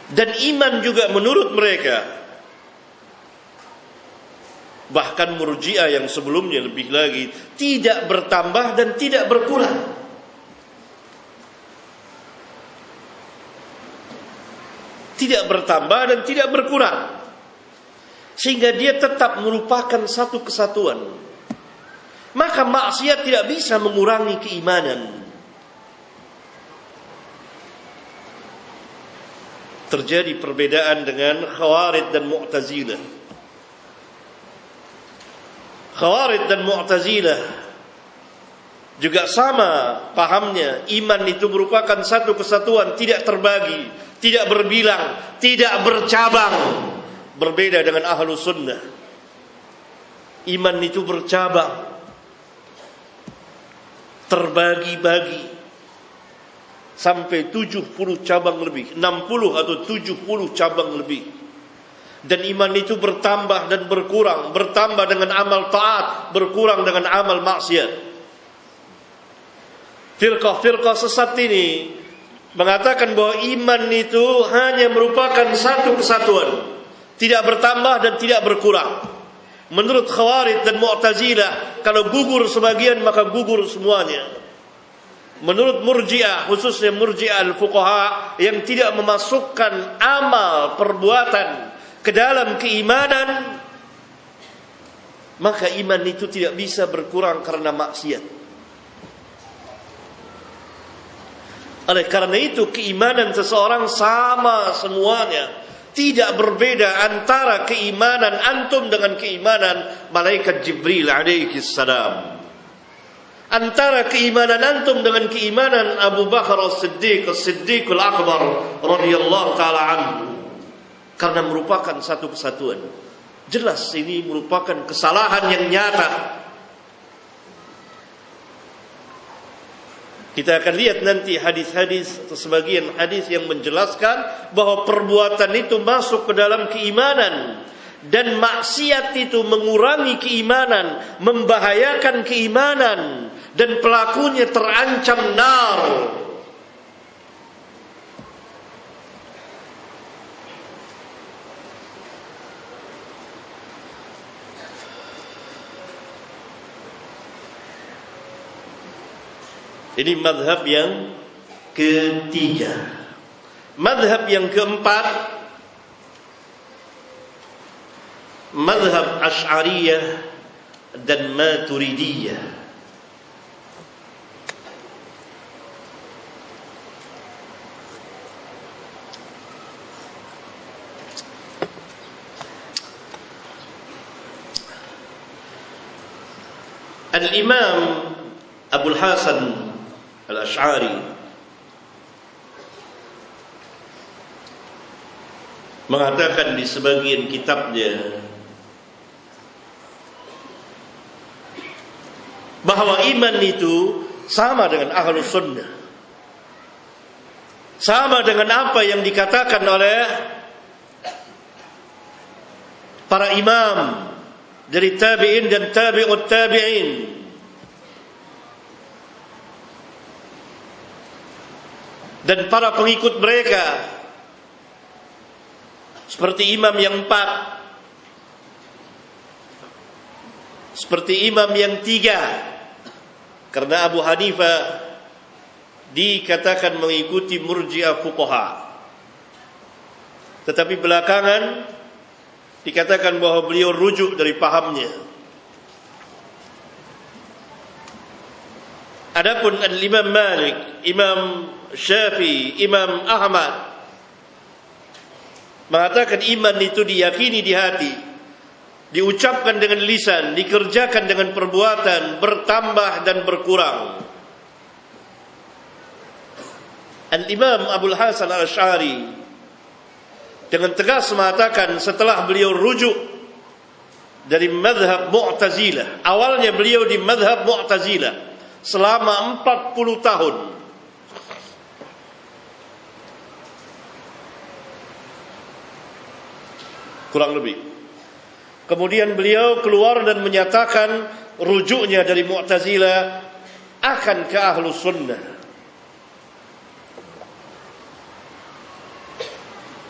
Dan iman juga menurut mereka, bahkan Murji'ah yang sebelumnya lebih lagi, tidak bertambah dan tidak berkurang. Tidak bertambah dan tidak berkurang, sehingga dia tetap merupakan satu kesatuan. Maka maksiat tidak bisa mengurangi keimanan. Terjadi perbedaan dengan Khawarij dan Mu'tazilah. Khawarij dan Mu'tazilah juga sama pahamnya, iman itu merupakan satu kesatuan, tidak terbagi, tidak berbilang, tidak bercabang. Berbeda dengan ahlu sunnah, iman itu bercabang, terbagi-bagi, sampai 70 cabang lebih, 60 atau 70 cabang lebih. Dan iman itu bertambah dan berkurang, bertambah dengan amal taat, berkurang dengan amal maksiat. Firqah-firqah sesat ini mengatakan bahwa iman itu hanya merupakan satu kesatuan, tidak bertambah dan tidak berkurang. Menurut Khawarij dan Mu'tazilah, kalau gugur sebagian maka gugur semuanya. Menurut Murji'ah, khususnya Murji'ah al-fuqaha yang tidak memasukkan amal perbuatan ke dalam keimanan, maka iman itu tidak bisa berkurang karena maksiat. Oleh karena itu keimanan seseorang sama semuanya, tidak berbeda antara keimanan antum dengan keimanan malaikat Jibril alaihi salam, antara keimanan antum dengan keimanan Abu Bakar as-Siddiq, as-Siddiqul Akbar radhiyallahu taala anhu, karena merupakan satu kesatuan. Jelas ini merupakan kesalahan yang nyata. Kita akan lihat nanti hadis-hadis atau sebagian hadis yang menjelaskan bahwa perbuatan itu masuk ke dalam keimanan, dan maksiat itu mengurangi keimanan, membahayakan keimanan, dan pelakunya terancam nar. Ini madhab yang ketiga. Madhab yang keempat, madhab Asy'ariyah dan Maturidiyah. Al-Imam Abul Hasan Al-Asy'ari mengatakan di sebagian kitabnya bahwa iman itu sama dengan Ahlus Sunnah, sama dengan apa yang dikatakan oleh para imam dari tabi'in dan tabi'ut tabi'in. Dan para pengikut mereka, seperti imam yang 4, seperti imam yang 3. Karena Abu Hanifah dikatakan mengikuti Murji'ah fuqaha, tetapi belakangan dikatakan bahwa beliau rujuk dari pahamnya. Adapun Al-Imam Malik, Imam Syafi'i, Imam Ahmad mengatakan iman itu diyakini di hati, diucapkan dengan lisan, dikerjakan dengan perbuatan, bertambah dan berkurang. Al-Imam Abul Hasan Al-Asy'ari dengan tegas mengatakan setelah beliau rujuk dari mazhab Mu'tazilah, awalnya beliau di mazhab Mu'tazilah selama 40 tahun. Kurang lebih. Kemudian beliau keluar dan menyatakan rujuknya dari Mu'tazilah akan ke Ahlus Sunnah.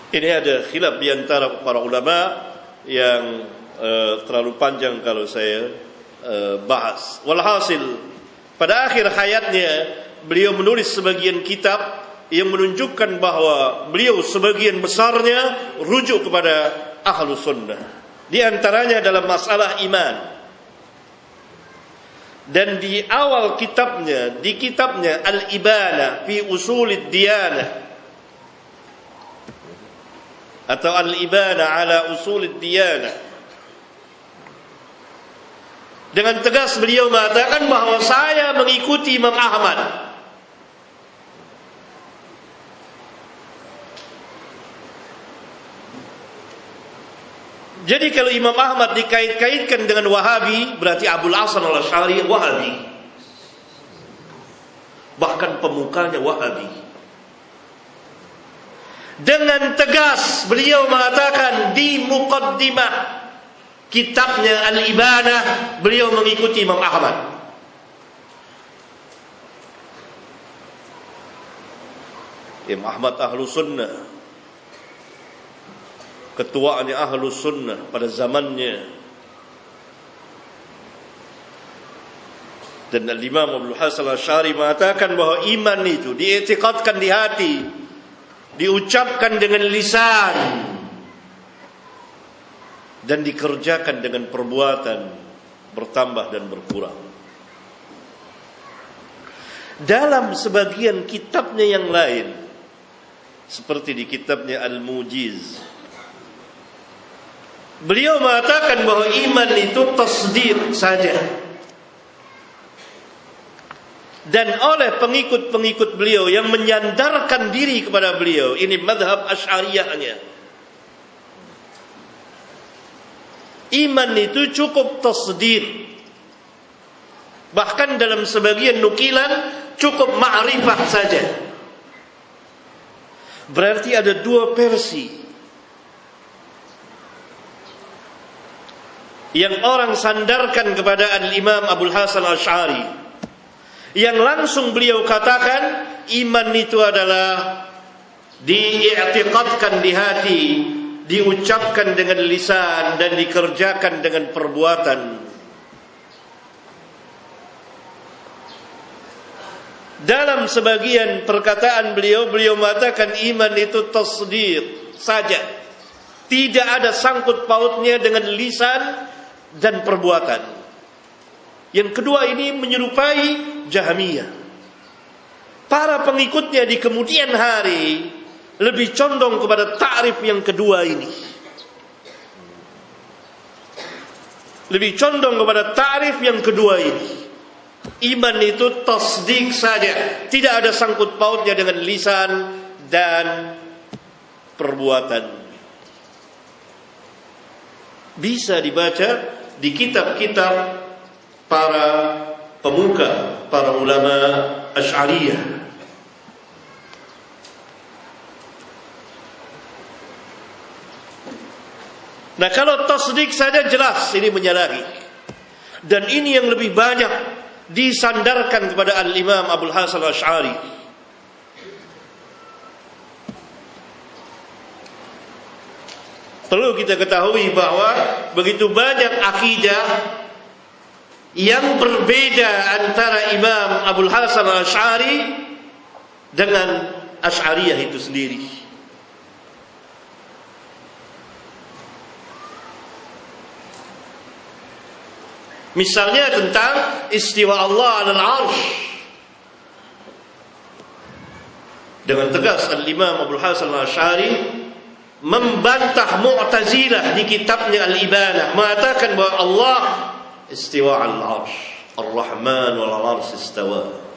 Ini ada khilaf di antara para ulama yang terlalu panjang kalau saya bahas. Walhasil, pada akhir hayatnya beliau menulis sebagian kitab yang menunjukkan bahwa beliau sebagian besarnya rujuk kepada Ahlus Sunnah. Di antaranya dalam masalah iman. Dan di awal kitabnya, di kitabnya Al-Ibana fi Usulid Diyanah atau Al-Ibana ala Usulid Diyanah, dengan tegas beliau mengatakan bahwa saya mengikuti Imam Ahmad. Jadi kalau Imam Ahmad dikait-kaitkan dengan Wahabi, berarti Abul Hasan Al-Asy'ari Wahabi. Bahkan pemukanya Wahabi. Dengan tegas beliau mengatakan di muqaddimah kitabnya Al-Ibanah, beliau mengikuti Imam Ahmad. Imam Ahmad Ahlus Sunnah, ketuanya Ahlus Sunnah pada zamannya. Dan Al-Imam Abul Hasan Al-Asy'ari mengatakan bahwa iman itu diiktikadkan di hati, diucapkan dengan lisan, dan dikerjakan dengan perbuatan, bertambah dan berkurang. Dalam sebagian kitabnya yang lain, seperti di kitabnya Al-Mujiz, beliau mengatakan bahwa iman itu tasdiq saja. Dan oleh pengikut-pengikut beliau yang menyandarkan diri kepada beliau, ini madhab Asy'ariyahnya, iman itu cukup tasdiq. Bahkan dalam sebagian nukilan cukup ma'rifah saja. Berarti ada dua versi yang orang sandarkan kepada Al-Imam Abul Hasan Al-Asy'ari, yang langsung beliau katakan iman itu adalah diiktikadkan di hati, diucapkan dengan lisan, dan dikerjakan dengan perbuatan. Dalam sebagian perkataan beliau mengatakan iman itu tasdiq saja, tidak ada sangkut pautnya dengan lisan dan perbuatan. Yang kedua ini menyerupai Jahmiyah. Para pengikutnya di kemudian hari lebih condong kepada ta'rif yang kedua ini. Lebih condong kepada ta'rif yang kedua ini. Iman itu tasdik saja, tidak ada sangkut pautnya dengan lisan dan perbuatan. Bisa dibaca di kitab-kitab para pemuka, para ulama Asy'ariyah. Nah, kalau tasdik saja jelas ini menyalahi. Dan ini yang lebih banyak disandarkan kepada Al-Imam Abul Hasan Al-Asy'ari. Perlu kita ketahui bahwa begitu banyak akidah yang berbeda antara Imam Abul Hasan Al-Asy'ari dengan Asy'ariyah itu sendiri. Misalnya tentang istiwa Allah 'alal 'arsy. Dengan tegas Al-Imam Abul Hasan Al-Asy'ari membantah Mu'tazilah di kitabnya Al-Ibanah, mengatakan bahwa Allah istiwa al-'arsy, Ar-Rahman wal 'arsy istawa.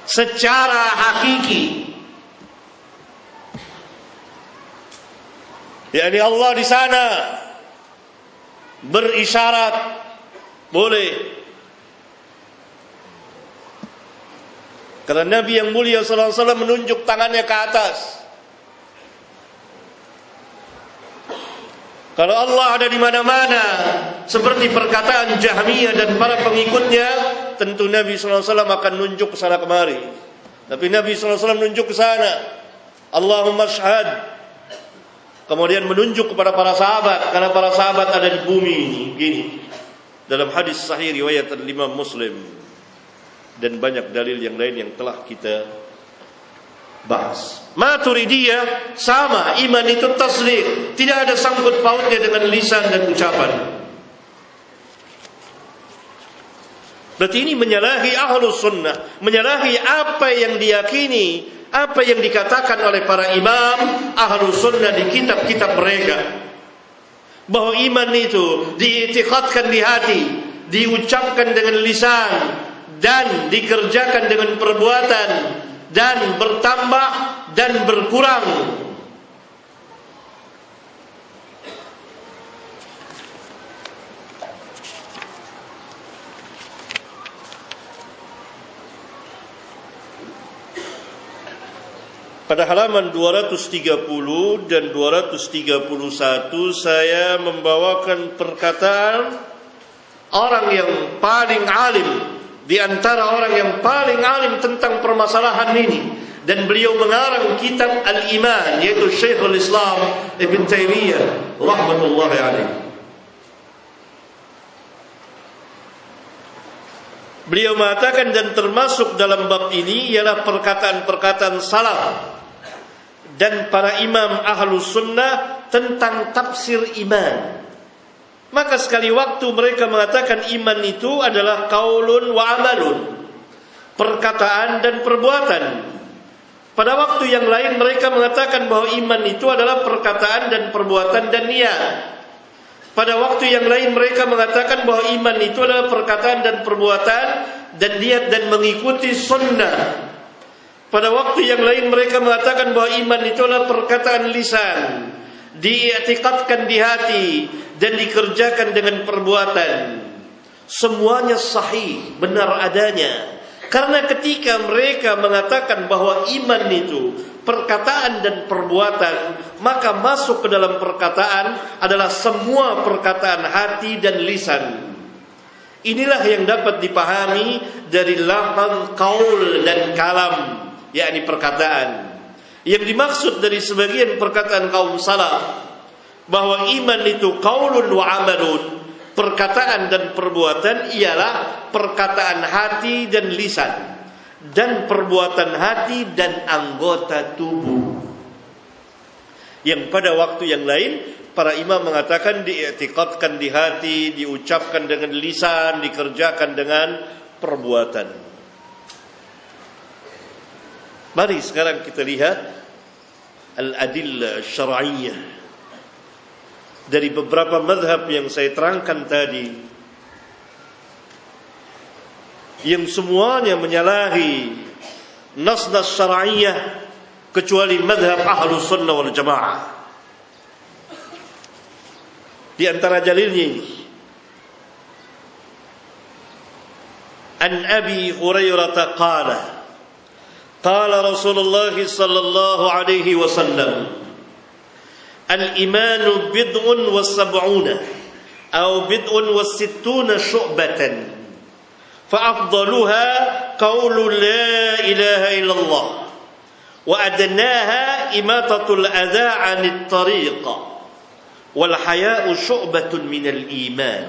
Secara hakiki, yakni Allah di sana berisyarat, boleh. Karena Nabi yang mulia sallallahu alaihi wasallam menunjuk tangannya ke atas. Kalau Allah ada di mana-mana, seperti perkataan Jahmiyah dan para pengikutnya, tentu Nabi sallallahu alaihi wasallam akan nunjuk ke sana kemari. Tapi Nabi sallallahu alaihi wasallam nunjuk ke sana, Allahumma syahad. Kemudian menunjuk kepada para sahabat, karena para sahabat ada di bumi ini, gini. Dalam hadis sahih riwayat Imam Muslim dan banyak dalil yang lain yang telah kita bahas. Maturidiyah sama, iman itu tasdiq, tidak ada sangkut pautnya dengan lisan dan ucapan. Berarti ini menyalahi ahlus sunnah, menyalahi apa yang diyakini, apa yang dikatakan oleh para imam ahlus sunnah di kitab-kitab mereka, bahwa iman itu diiktikadkan di hati, diucapkan dengan lisan, dan dikerjakan dengan perbuatan, dan bertambah dan berkurang. Pada halaman 230 dan 231 saya membawakan perkataan orang yang paling alim di antara orang yang paling alim tentang permasalahan ini, dan beliau mengarang kitab Al-Iman, yaitu Syekhul Islam Ibn Taimiyah rahmatullahi alaihi. Beliau mengatakan, dan termasuk dalam bab ini ialah perkataan-perkataan salaf dan para imam ahlus sunnah tentang tafsir iman. Maka sekali waktu mereka mengatakan iman itu adalah qaulun wa amalun, perkataan dan perbuatan. Pada waktu yang lain mereka mengatakan bahwa iman itu adalah perkataan dan perbuatan dan niat. Pada waktu yang lain mereka mengatakan bahwa iman itu adalah perkataan dan perbuatan dan niat dan mengikuti sunnah. Pada waktu yang lain mereka mengatakan bahwa iman itu adalah perkataan lisan, diiktikadkan di hati dan dikerjakan dengan perbuatan. Semuanya sahih, benar adanya. Karena ketika mereka mengatakan bahwa iman itu perkataan dan perbuatan, maka masuk ke dalam perkataan adalah semua perkataan hati dan lisan. Inilah yang dapat dipahami dari lafaz qaul dan kalam, yakni perkataan. Yang dimaksud dari sebagian perkataan kaum salaf bahwa iman itu qaulun wa amalun, perkataan dan perbuatan, ialah perkataan hati dan lisan, dan perbuatan hati dan anggota tubuh. Yang pada waktu yang lain para imam mengatakan diiktikadkan di hati, diucapkan dengan lisan, dikerjakan dengan perbuatan. Mari sekarang kita lihat al-adillah syar'iyyah dari beberapa mazhab yang saya terangkan tadi, yang semuanya menyalahi nas-nas syar'iyyah kecuali mazhab ahlus sunnah wal jamaah. Di antara dalilnya ini, an Abi Hurairah qala qala Rasulullah sallallahu alaihi wasallam, al-imanu bid'un wa sab'una atau bid'un wa sittuna syu'batan, fa afdaluha qawlu la ilaha illallah wa adnaha imatatul adha 'anit tariq wal haya'u syu'batun minal iman.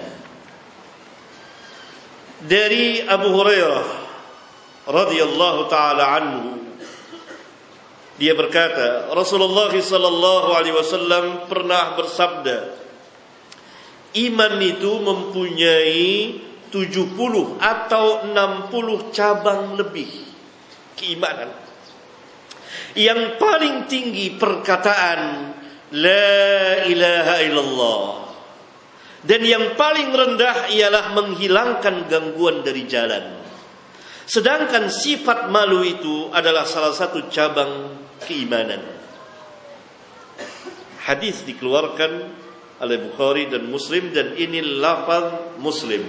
Dari Abu Hurairah radhiyallahu taala anhu, dia berkata, Rasulullah sallallahu alaihi wasallam pernah bersabda, iman itu mempunyai 70 atau 60 cabang lebih keimanan. Yang paling tinggi perkataan La ilaha illallah, dan yang paling rendah ialah menghilangkan gangguan dari jalan. Sedangkan sifat malu itu adalah salah satu cabang keimanan. Hadis dikeluarkan oleh Bukhari dan Muslim, dan ini lafaz Muslim.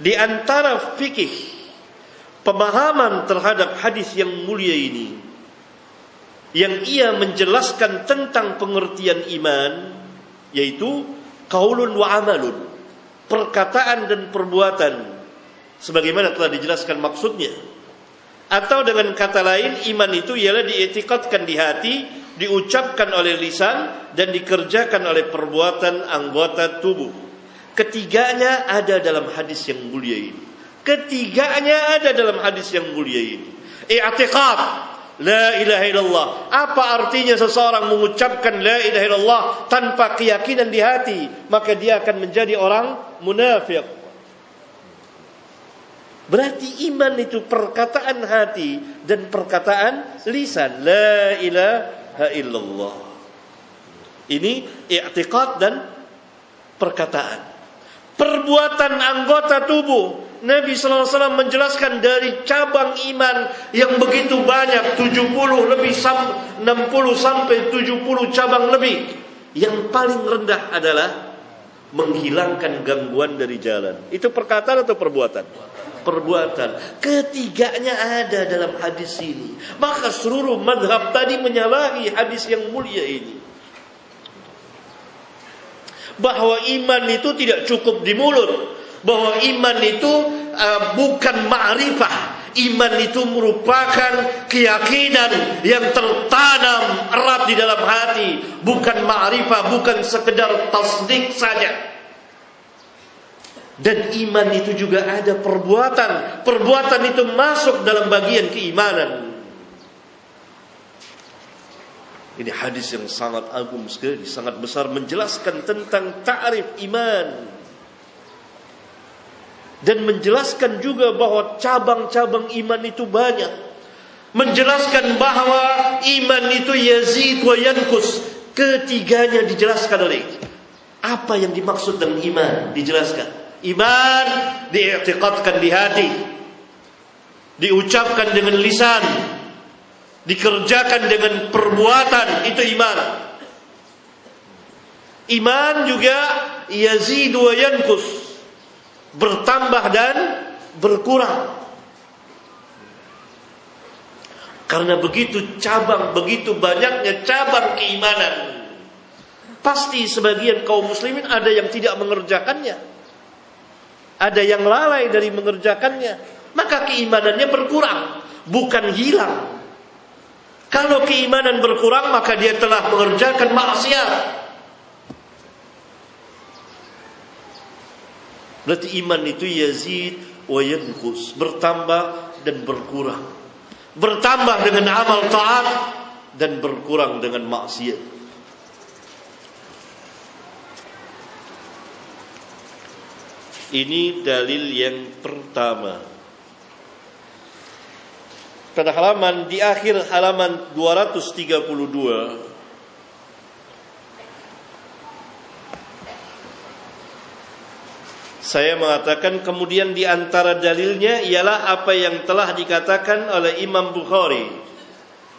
Di antara fikih pemahaman terhadap hadis yang mulia ini, yang ia menjelaskan tentang pengertian iman, yaitu qaulun wa amalun, perkataan dan perbuatan, sebagaimana telah dijelaskan maksudnya. Atau dengan kata lain, iman itu ialah diiktikadkan di hati, diucapkan oleh lisan, dan dikerjakan oleh perbuatan anggota tubuh. Ketiganya ada dalam hadis yang mulia ini. Ketiganya ada dalam hadis yang mulia ini. I'tiqad la ilaha illallah. Apa artinya seseorang mengucapkan la ilaha illallah tanpa keyakinan di hati? Maka dia akan menjadi orang munafik. Berarti iman itu perkataan hati dan perkataan lisan. La ilaha illallah. Ini i'tiqad dan perkataan. Perbuatan anggota tubuh. Nabi SAW menjelaskan dari cabang iman yang begitu banyak, 60 sampai 70 cabang lebih. Yang paling rendah adalah menghilangkan gangguan dari jalan. Itu perkataan atau perbuatan? Perbuatan. Ketiganya ada dalam hadis ini. Maka seluruh madhab tadi menyalahi hadis yang mulia ini. Bahwa iman itu tidak cukup di mulut, bahwa iman itu bukan ma'rifah. Iman itu merupakan keyakinan yang tertanam erat di dalam hati, bukan ma'rifah, bukan sekedar tasdik saja. Dan iman itu juga ada perbuatan. Perbuatan itu masuk dalam bagian keimanan. Ini hadis yang sangat agung sekali, sangat besar, menjelaskan tentang ta'rif iman. Dan menjelaskan juga bahwa cabang-cabang iman itu banyak. Menjelaskan bahwa iman itu yazid wa yankus. Ketiganya dijelaskan oleh apa yang dimaksud dengan iman, dijelaskan. Iman diiktikadkan di hati, diucapkan dengan lisan, dikerjakan dengan perbuatan, itu iman. Iman juga yazid wa yankus, bertambah dan berkurang. Karena begitu begitu banyaknya cabang keimanan, pasti sebagian kaum muslimin ada yang tidak mengerjakannya, ada yang lalai dari mengerjakannya. Maka keimanannya berkurang, bukan hilang. Kalau keimanan berkurang, maka dia telah mengerjakan maksiat. Berarti iman itu yazid wa yanqus, bertambah dan berkurang. Bertambah dengan amal taat dan berkurang dengan maksiat. Ini dalil yang pertama. Pada halaman, di akhir halaman 232, saya mengatakan kemudian di antara dalilnya ialah apa yang telah dikatakan oleh Imam Bukhari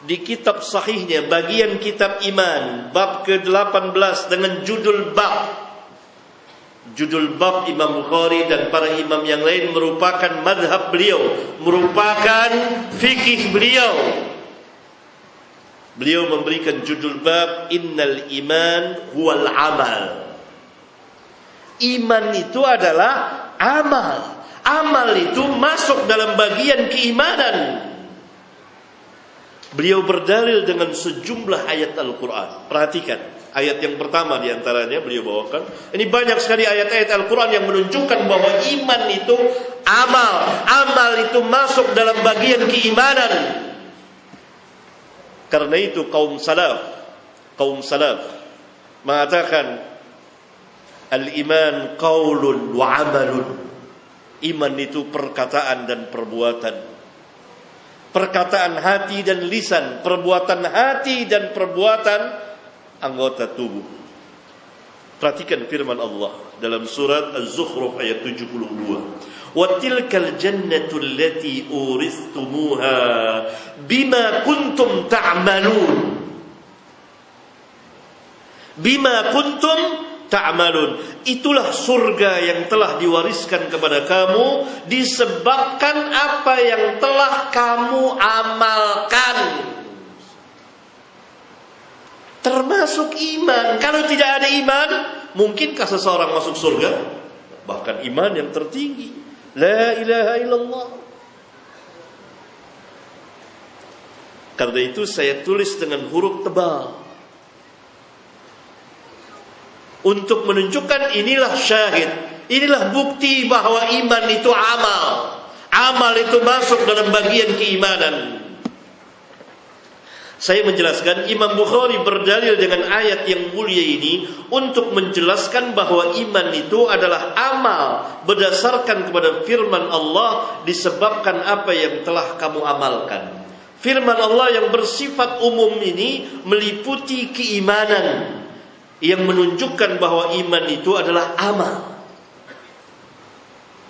di kitab sahihnya, bagian kitab iman, bab ke-18 dengan judul bab. Judul bab Imam Bukhari dan para imam yang lain merupakan madhab beliau, merupakan fikih beliau. Beliau memberikan judul bab Innal iman huwal amal. Iman itu adalah amal. Amal itu masuk dalam bagian keimanan. Beliau berdalil dengan sejumlah ayat Al-Quran. Perhatikan, ayat yang pertama diantaranya beliau bawakan. Ini banyak sekali ayat-ayat Al-Quran yang menunjukkan bahwa iman itu amal. Amal itu masuk dalam bagian keimanan. Karena itu kaum salaf mengatakan Al-iman qaulun wa amalun. Iman itu perkataan dan perbuatan. Perkataan hati dan lisan, perbuatan hati dan perbuatan anggota tubuh. Perhatikan firman Allah dalam surat Az-Zukhruf ayat 72. Wa tilkal jannatu allati uristumuha bima kuntum ta'malun. Bima kuntum ta'malun. Itulah surga yang telah diwariskan kepada kamu disebabkan apa yang telah kamu amalkan. Termasuk iman. Kalau tidak ada iman, mungkinkah seseorang masuk surga? Bahkan iman yang tertinggi, la ilaha illallah. Karena itu saya tulis dengan huruf tebal untuk menunjukkan inilah syahid, inilah bukti bahwa iman itu amal. Amal itu masuk dalam bagian keimanan. Saya menjelaskan, Imam Bukhari berdalil dengan ayat yang mulia ini untuk menjelaskan bahwa iman itu adalah amal berdasarkan kepada firman Allah disebabkan apa yang telah kamu amalkan. Firman Allah yang bersifat umum ini meliputi keimanan yang menunjukkan bahwa iman itu adalah amal.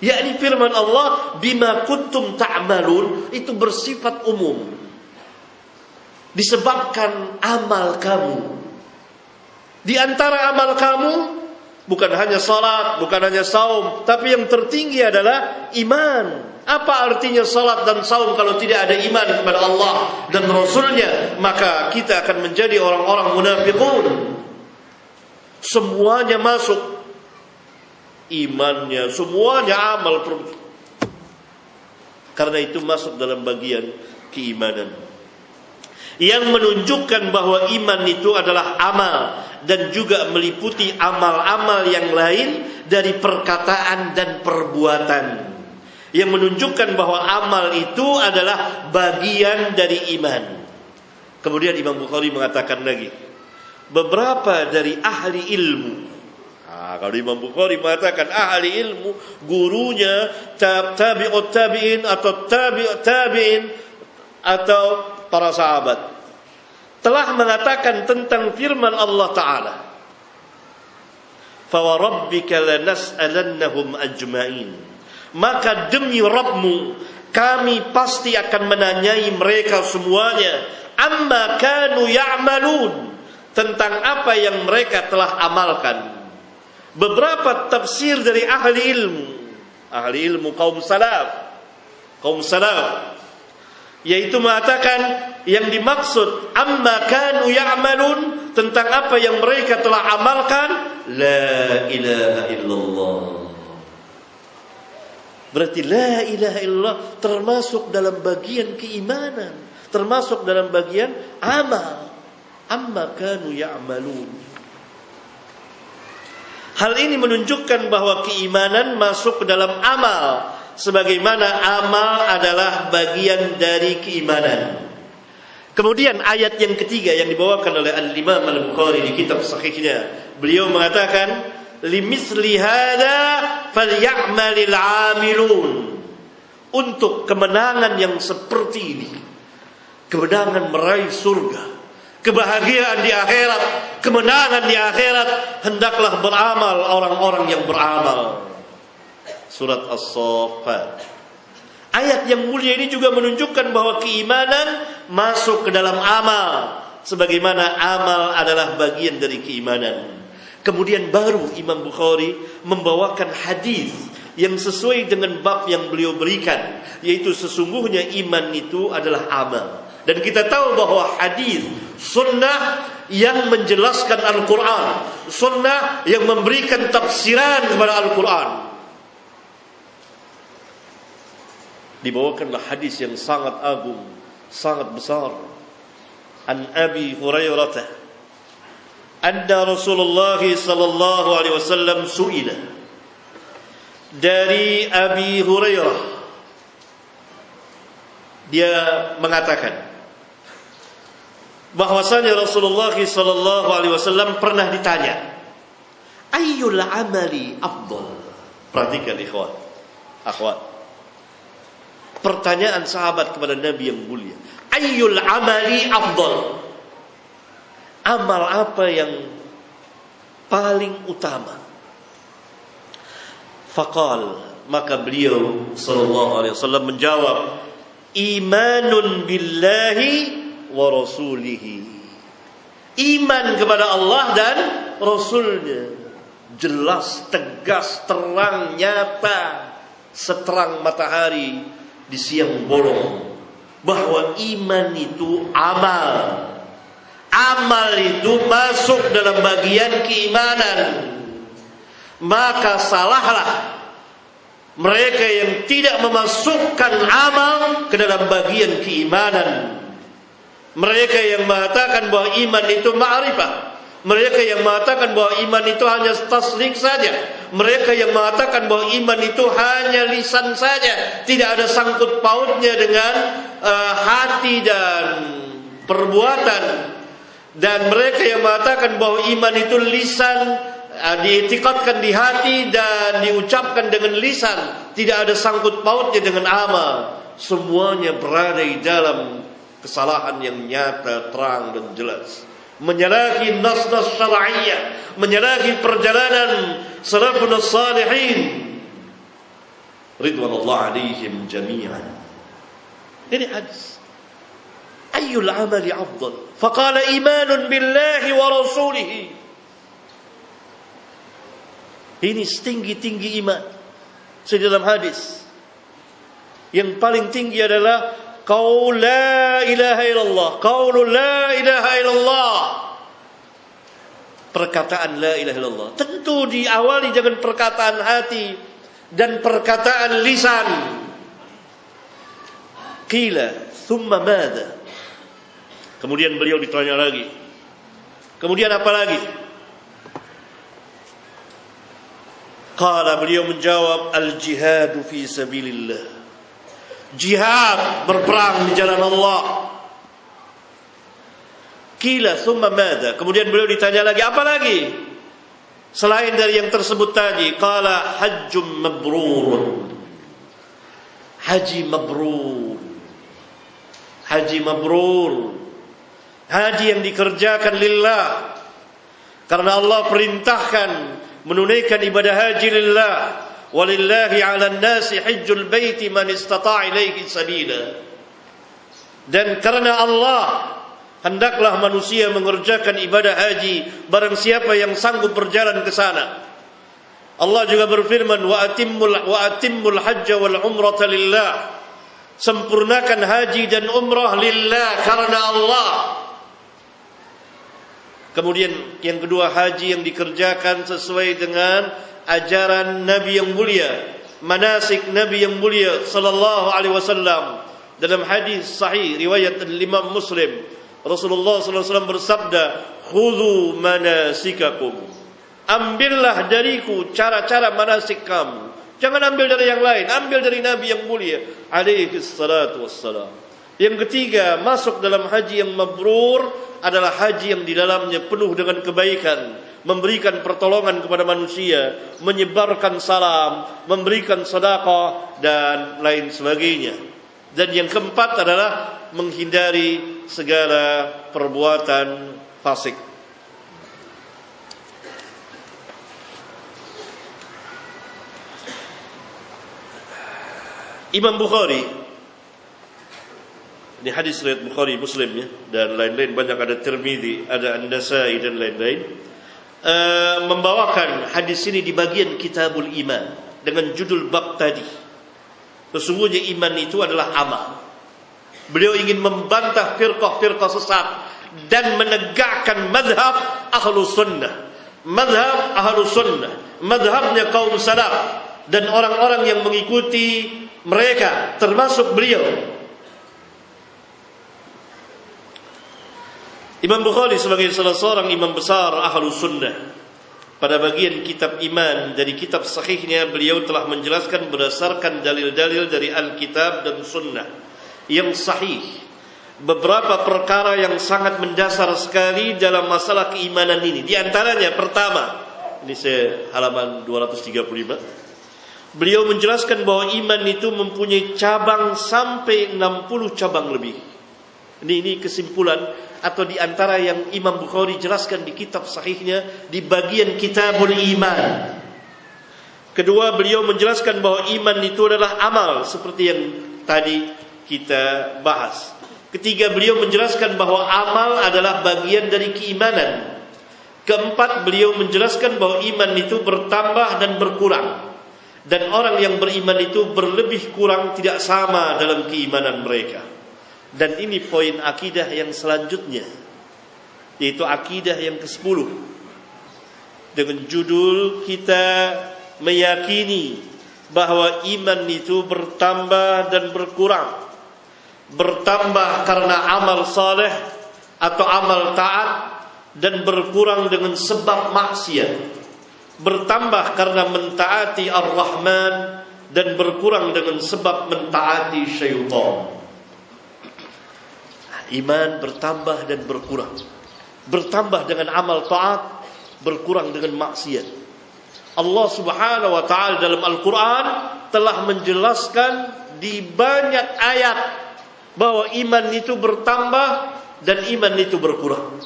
Yakni firman Allah bima kuntum ta'malun itu bersifat umum. Disebabkan amal kamu. Di antara amal kamu bukan hanya salat, bukan hanya saum, tapi yang tertinggi adalah iman. Apa artinya salat dan saum kalau tidak ada iman kepada Allah dan Rasulnya? Maka kita akan menjadi orang-orang munafiqun. Semuanya masuk, imannya, semuanya amal. Karena itu masuk dalam bagian keimanan yang menunjukkan bahwa iman itu adalah amal dan juga meliputi amal-amal yang lain dari perkataan dan perbuatan, yang menunjukkan bahwa amal itu adalah bagian dari iman. Kemudian Imam Bukhari mengatakan lagi, beberapa dari ahli ilmu. Kalau Imam Bukhari mengatakan ahli ilmu, gurunya tabi'ut tabi'in atau tabi'ut tabi'in atau para sahabat telah mengatakan tentang firman Allah Ta'ala, fa warabbika lanas'alannahum ajma'in, maka demi Rabbmu kami pasti akan menanyai mereka semuanya, amma kanu ya'malun, tentang apa yang mereka telah amalkan. Beberapa tafsir dari ahli ilmu kaum salaf, yaitu mengatakan yang dimaksud amma kanu ya'malun, tentang apa yang mereka telah amalkan, la ilaha illallah. Berarti la ilaha illallah termasuk dalam bagian keimanan, termasuk dalam bagian amal. Amma kanu ya'malun. Hal ini menunjukkan bahwa keimanan masuk ke dalam amal, sebagaimana amal adalah bagian dari keimanan. Kemudian ayat yang ketiga yang dibawakan oleh Al-Imam Al-Bukhari di kitab sahihnya, beliau mengatakan limisli hadza falyamalil 'amilun. Untuk kemenangan yang seperti ini, kemenangan meraih surga, kebahagiaan di akhirat, kemenangan di akhirat, hendaklah beramal orang-orang yang beramal. Surat As-Saffat. Ayat yang mulia ini juga menunjukkan bahwa keimanan masuk ke dalam amal, sebagaimana amal adalah bagian dari keimanan. Kemudian baru Imam Bukhari membawakan hadis yang sesuai dengan bab yang beliau berikan, yaitu sesungguhnya iman itu adalah amal. Dan kita tahu bahwa hadis sunnah yang menjelaskan Al-Quran, sunnah yang memberikan tafsiran kepada Al-Quran. Dibawakanlah hadis yang sangat agung, sangat besar. An Abi Hurairah anna Rasulullah sallallahu alaihi wasallam su'ila. Dari Abi Hurairah, dia mengatakan bahwasanya Rasulullah sallallahu alaihi wasallam pernah ditanya, ayyu ayyul amali afdal. Perhatikan ikhwan, akhwat. Pertanyaan sahabat kepada Nabi yang mulia. Ayyul amali afdal. Amal apa yang paling utama? Faqal, maka beliau sallallahu alaihi wasallam menjawab, imanun billahi wa rasulihi. Iman kepada Allah dan Rasulnya. Jelas, tegas, terang, nyata, seterang matahari di siang bolong, bahwa iman itu amal. Amal itu masuk dalam bagian keimanan. Maka salahlah mereka yang tidak memasukkan amal ke dalam bagian keimanan. Mereka yang mengatakan bahwa iman itu ma'rifah. Mereka yang mengatakan bahwa iman itu hanya tasdik saja. Mereka yang mengatakan bahwa iman itu hanya lisan saja, tidak ada sangkut pautnya dengan hati dan perbuatan. Dan mereka yang mengatakan bahwa iman itu lisan, diitikadkan di hati dan diucapkan dengan lisan, tidak ada sangkut pautnya dengan amal. Semuanya berada di dalam kesalahan yang nyata, terang dan jelas. Menyalahi nas-nas syar'iyyah, menyalahi perjalanan salafun salihin ridwanullah alaihim jami'an. Ini hadis. Ayyul amali afdal? Faqala imanun billahi wa rasulihi. Ini setinggi-tinggi iman. Dalam hadis, yang paling tinggi adalah qaul la ilaha illallah. Qaulul la ilaha illallah. Perkataan la ilaha illallah. Tentu diawali dengan perkataan hati dan perkataan lisan. Qila thumma madza? Kemudian beliau ditanya lagi. Kemudian apa lagi? Qala, beliau menjawab, al-jihadu fi sabilillah. Jihad, berperang di jalan Allah. Qila thumma madza? Kemudian beliau ditanya lagi, apa lagi selain dari yang tersebut tadi? Qala hajjum mabrur. Haji mabrur. Haji mabrur. Haji yang dikerjakan lillah, karena Allah perintahkan menunaikan ibadah haji lillah. Walillahi 'alan nasi hajjul baiti man istata'a ilaihi sabila. Dan karena Allah, hendaklah manusia mengerjakan ibadah haji barang siapa yang sanggup berjalan ke sana. Allah juga berfirman, wa atimmul hajja wal umrata lillah. Sempurnakan haji dan umrah lillah, karena Allah. Kemudian yang kedua, haji yang dikerjakan sesuai dengan ajaran Nabi yang mulia, manasik Nabi yang mulia sallallahu alaihi wasallam. Dalam hadis sahih riwayat Imam Muslim, Rasulullah sallallahu alaihi wasallam bersabda, "Khudhu manasikakum." Ambillah dariku cara-cara manasik kamu. Jangan ambil dari yang lain, ambil dari Nabi yang mulia alaihi salatu wassalam. Yang ketiga, masuk dalam haji yang mabrur adalah haji yang di dalamnya penuh dengan kebaikan, memberikan pertolongan kepada manusia, menyebarkan salam, memberikan sedekah dan lain sebagainya. Dan yang keempat adalah menghindari segala perbuatan fasik. Imam Bukhari, ini hadis riwayat Bukhari, Muslim ya, dan lain-lain, banyak, ada Tirmidzi, ada An-Nasai dan lain-lain, membawakan hadis ini di bagian Kitabul Iman dengan judul bab tadi. Sesungguhnya iman itu adalah amal. Beliau ingin membantah firqah-firqah sesat dan menegakkan madhab Ahlus Sunnah. Madhab Ahlus Sunnah, madhabnya kaum salaf dan orang-orang yang mengikuti mereka, termasuk beliau. Imam Bukhari sebagai salah seorang imam besar Ahlus Sunnah, pada bagian kitab iman dari kitab sahihnya, beliau telah menjelaskan berdasarkan dalil-dalil dari Alkitab dan Sunnah yang sahih beberapa perkara yang sangat mendasar sekali dalam masalah keimanan ini. Di antaranya, pertama, Ini halaman 235. Beliau menjelaskan bahwa iman itu mempunyai cabang sampai 60 cabang lebih. Ini kesimpulan atau di antara yang Imam Bukhari jelaskan di kitab sahihnya di bagian Kitabul Iman. Kedua, beliau menjelaskan bahwa iman itu adalah amal seperti yang tadi kita bahas. Ketiga, beliau menjelaskan bahwa amal adalah bagian dari keimanan. Keempat, beliau menjelaskan bahwa iman itu bertambah dan berkurang. Dan orang yang beriman itu berlebih kurang tidak sama dalam keimanan mereka. Dan ini poin akidah yang selanjutnya, yaitu akidah yang ke-10. Dengan judul kita meyakini bahwa iman itu bertambah dan berkurang. Bertambah karena amal saleh atau amal taat, dan berkurang dengan sebab maksiat. Bertambah karena mentaati Ar-Rahman, dan berkurang dengan sebab mentaati syaitan. Iman bertambah dan berkurang. Bertambah dengan amal taat, berkurang dengan maksiat. Allah Subhanahu wa taala dalam Al-Qur'an telah menjelaskan di banyak ayat bahwa iman itu bertambah dan iman itu berkurang.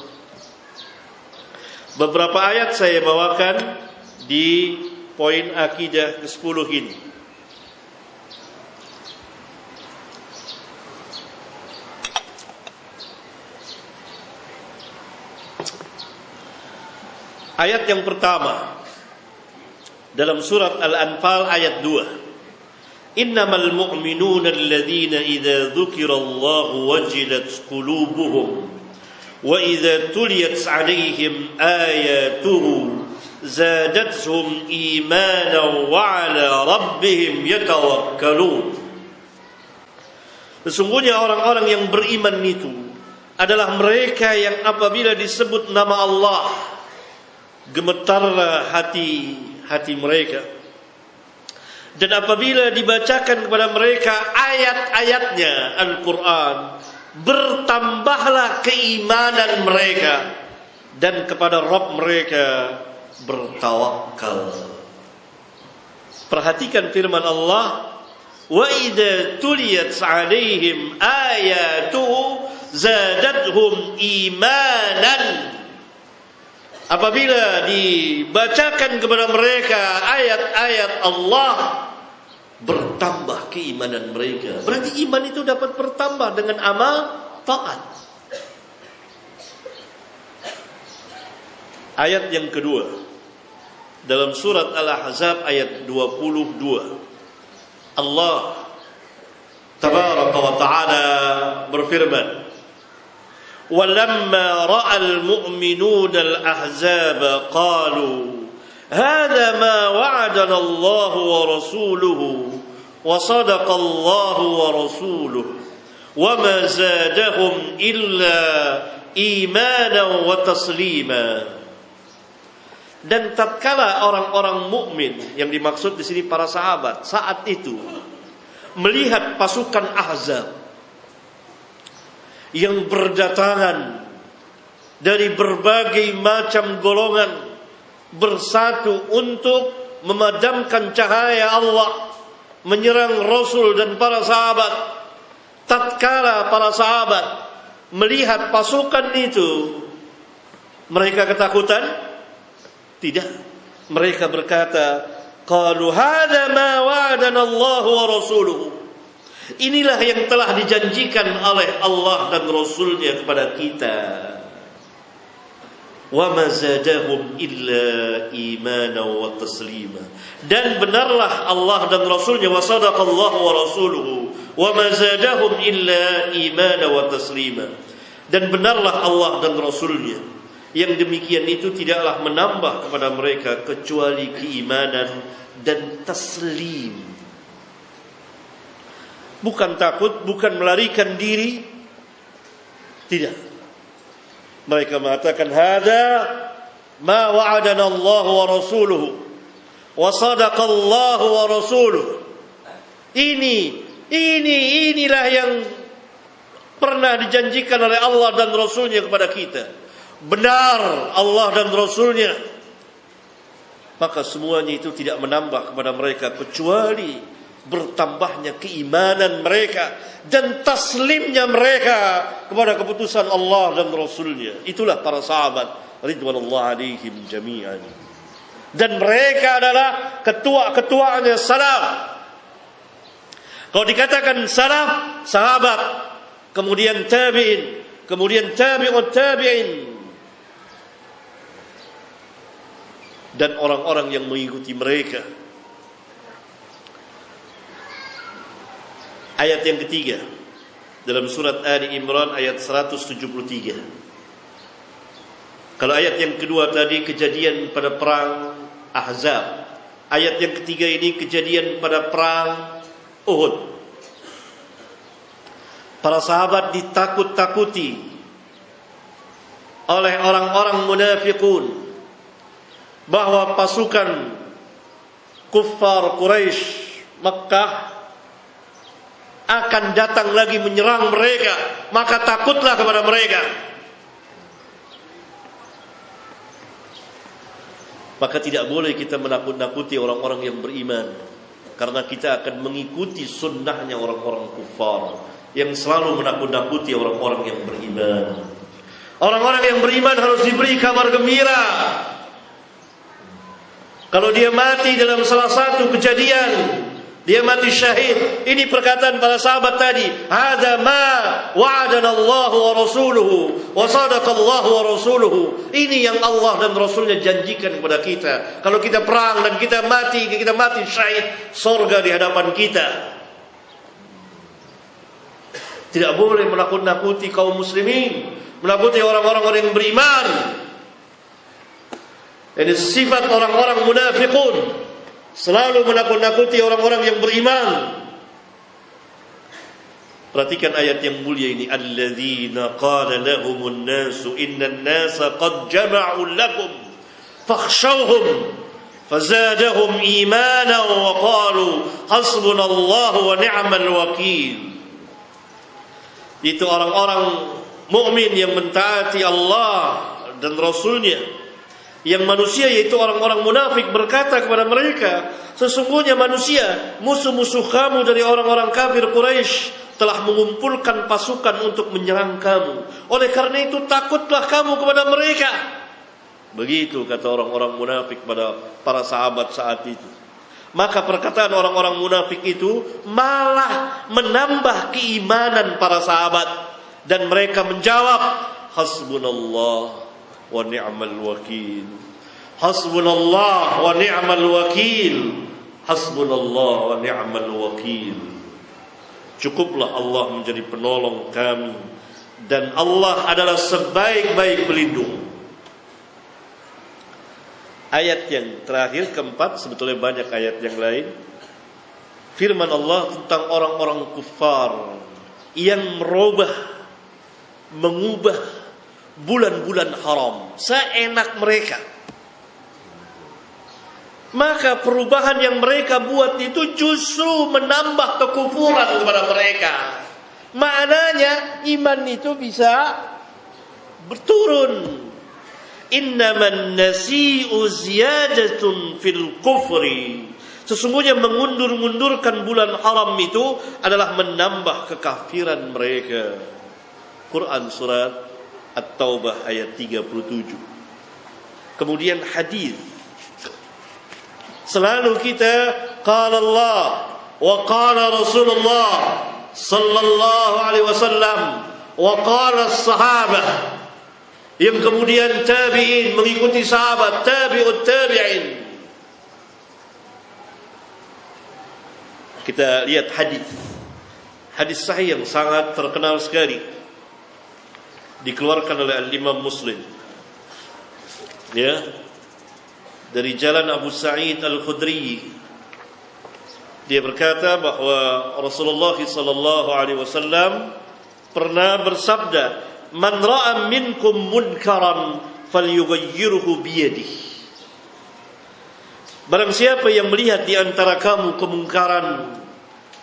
Beberapa ayat saya bawakan di poin akidah ke-10 ini. Ayat yang pertama dalam surat Al-Anfal ayat 2. Innamal mu'minuna alladhina idza dzukirallahu wajilat qulubuhum wa idza tuliyat 'alaihim ayatuhu zadatuhum imanan wa 'ala rabbihim yatawakkalun. Sesungguhnya orang-orang yang beriman itu adalah mereka yang apabila disebut nama Allah, gemetarlah hati mereka. Dan apabila dibacakan kepada mereka ayat-ayatnya Al-Quran, bertambahlah keimanan mereka, dan kepada Rabb mereka bertawakal. Perhatikan firman Allah, wa idza tuliyat 'alaihim ayatuhu zadatuhum imanan. Apabila dibacakan kepada mereka ayat-ayat Allah, bertambah keimanan mereka. Berarti iman itu dapat bertambah dengan amal taat. Ayat yang kedua dalam surat Al-Ahzab ayat 22. Allah Tabaraka wa Ta'ala berfirman, وَلَمَّا رَأَى الْمُؤْمِنُونَ الْأَحْزَابَ قَالُوا هَذَا مَا وَعَدَنَا اللَّهُ وَرَسُولُهُ وَصَدَقَ اللَّهُ وَرَسُولُهُ وَمَا زَادَهُمْ إِلَّا إِيمَانًا وَتَسْلِيمًا. Dan tatkala orang-orang mukmin, yang dimaksud di sini para sahabat, saat itu melihat pasukan Ahzab yang berdatangan dari berbagai macam golongan bersatu untuk memadamkan cahaya Allah, menyerang Rasul dan para sahabat. Tatkala para sahabat melihat pasukan itu, mereka ketakutan? Tidak. Mereka berkata, qalu hadza ma wa'adana Allah wa rasuluhu. Inilah yang telah dijanjikan oleh Allah dan Rasulnya kepada kita. Wa ma zadahum illa imanan wa taslima. Dan benarlah Allah dan Rasulnya, wa sadaqallahu wa rasuluhu, wa ma zadahum illa imanan wa taslima. Dan benarlah Allah dan Rasulnya, yang demikian itu tidaklah menambah kepada mereka kecuali keimanan dan taslim. Bukan takut, bukan melarikan diri, tidak. Mereka mengatakan hada ma wa'adana Allah wa rasuluhu wa sadaqallahu wa rasuluhu. Inilah yang pernah dijanjikan oleh Allah dan Rasulnya kepada kita. Benar Allah dan Rasulnya. maka semuanya itu tidak menambah kepada mereka kecuali bertambahnya keimanan mereka dan taslimnya mereka kepada keputusan Allah dan Rasulnya. Itulah para sahabat ridwanullah alaihim jami'an. Dan mereka adalah ketua-ketuanya salaf. Kalau dikatakan salaf, sahabat, kemudian tabi'in, kemudian tabi'ut tabi'in, dan orang-orang yang mengikuti mereka. Ayat yang ketiga dalam surat Ali Imran ayat 173. Kalau ayat yang kedua tadi kejadian pada perang Ahzab, ayat yang ketiga ini kejadian pada perang Uhud. Para sahabat ditakut-takuti oleh orang-orang munafiqun bahwa pasukan kuffar Quraisy Makkah akan datang lagi menyerang mereka, maka takutlah kepada mereka. Maka tidak boleh kita menakut-nakuti orang-orang yang beriman, karena kita akan mengikuti sunnahnya orang-orang kufar yang selalu menakut-nakuti orang-orang yang beriman. Orang-orang yang beriman harus diberi kabar gembira. Kalau dia mati dalam salah satu kejadian, dia mati syahid. Ini perkataan para sahabat tadi. Hada ma wa'adana Allah wa rasuluhu wa sadaqa Allah wa rasuluhu. Ini yang Allah dan Rasulnya janjikan kepada kita. Kalau kita perang dan kita mati syahid, surga di hadapan kita. Tidak boleh menakut-nakuti kaum muslimin, menakuti orang-orang yang beriman. Ini sifat orang-orang munafiqun, selalu menakut-nakuti orang-orang yang beriman. Perhatikan ayat yang mulia ini. Alladzina qala lahumun nasu innan nasa qad jama'u lakum fakhshawhum fazadahum imanan wa qalu hasbunallahu wa ni'mal wakil. Itu orang-orang mukmin yang mentaati Allah dan Rasulnya. Yang manusia, yaitu orang-orang munafik, berkata kepada mereka, sesungguhnya manusia, musuh-musuh kamu dari orang-orang kafir Quraisy telah mengumpulkan pasukan untuk menyerang kamu. Oleh karena itu takutlah kamu kepada mereka. Begitu kata orang-orang munafik pada para sahabat saat itu. Maka perkataan orang-orang munafik itu malah menambah keimanan para sahabat. Dan mereka menjawab, hasbunallah wa ni'mal wakil. Hasbunallah wa ni'mal wakil. Hasbunallah wa ni'mal wakil. Cukuplah Allah menjadi penolong kami, dan Allah adalah sebaik-baik pelindung. Ayat yang terakhir, keempat, sebetulnya banyak ayat yang lain. Firman Allah tentang orang-orang kufar yang mengubah bulan-bulan haram seenak mereka. Maka perubahan yang mereka buat itu justru menambah kekufuran kepada mereka. Maknanya iman itu bisa berturun. Innaman nasi'u ziyadatun fil kufri. Sesungguhnya mengundur-mundurkan bulan haram itu adalah menambah kekafiran mereka. Quran surat At-Taubah ayat 37. Kemudian hadis. Selalu kita qala Allah wa qala Rasulullah sallallahu alaihi wasallam wa qala as-sahabah. Yang kemudian tabi'in mengikuti sahabat, tabi'ut tabi'in. Kita lihat hadis sahih yang sangat terkenal sekali, dikeluarkan oleh Al-Imam Muslim, ya, dari jalan Abu Sa'id Al-Khudri. Dia berkata bahwa Rasulullah sallallahu alaihi wasallam pernah bersabda, "Man ra'a minkum munkaran falyughayyirhu biyadihi." Barang siapa yang melihat di antara kamu kemungkaran,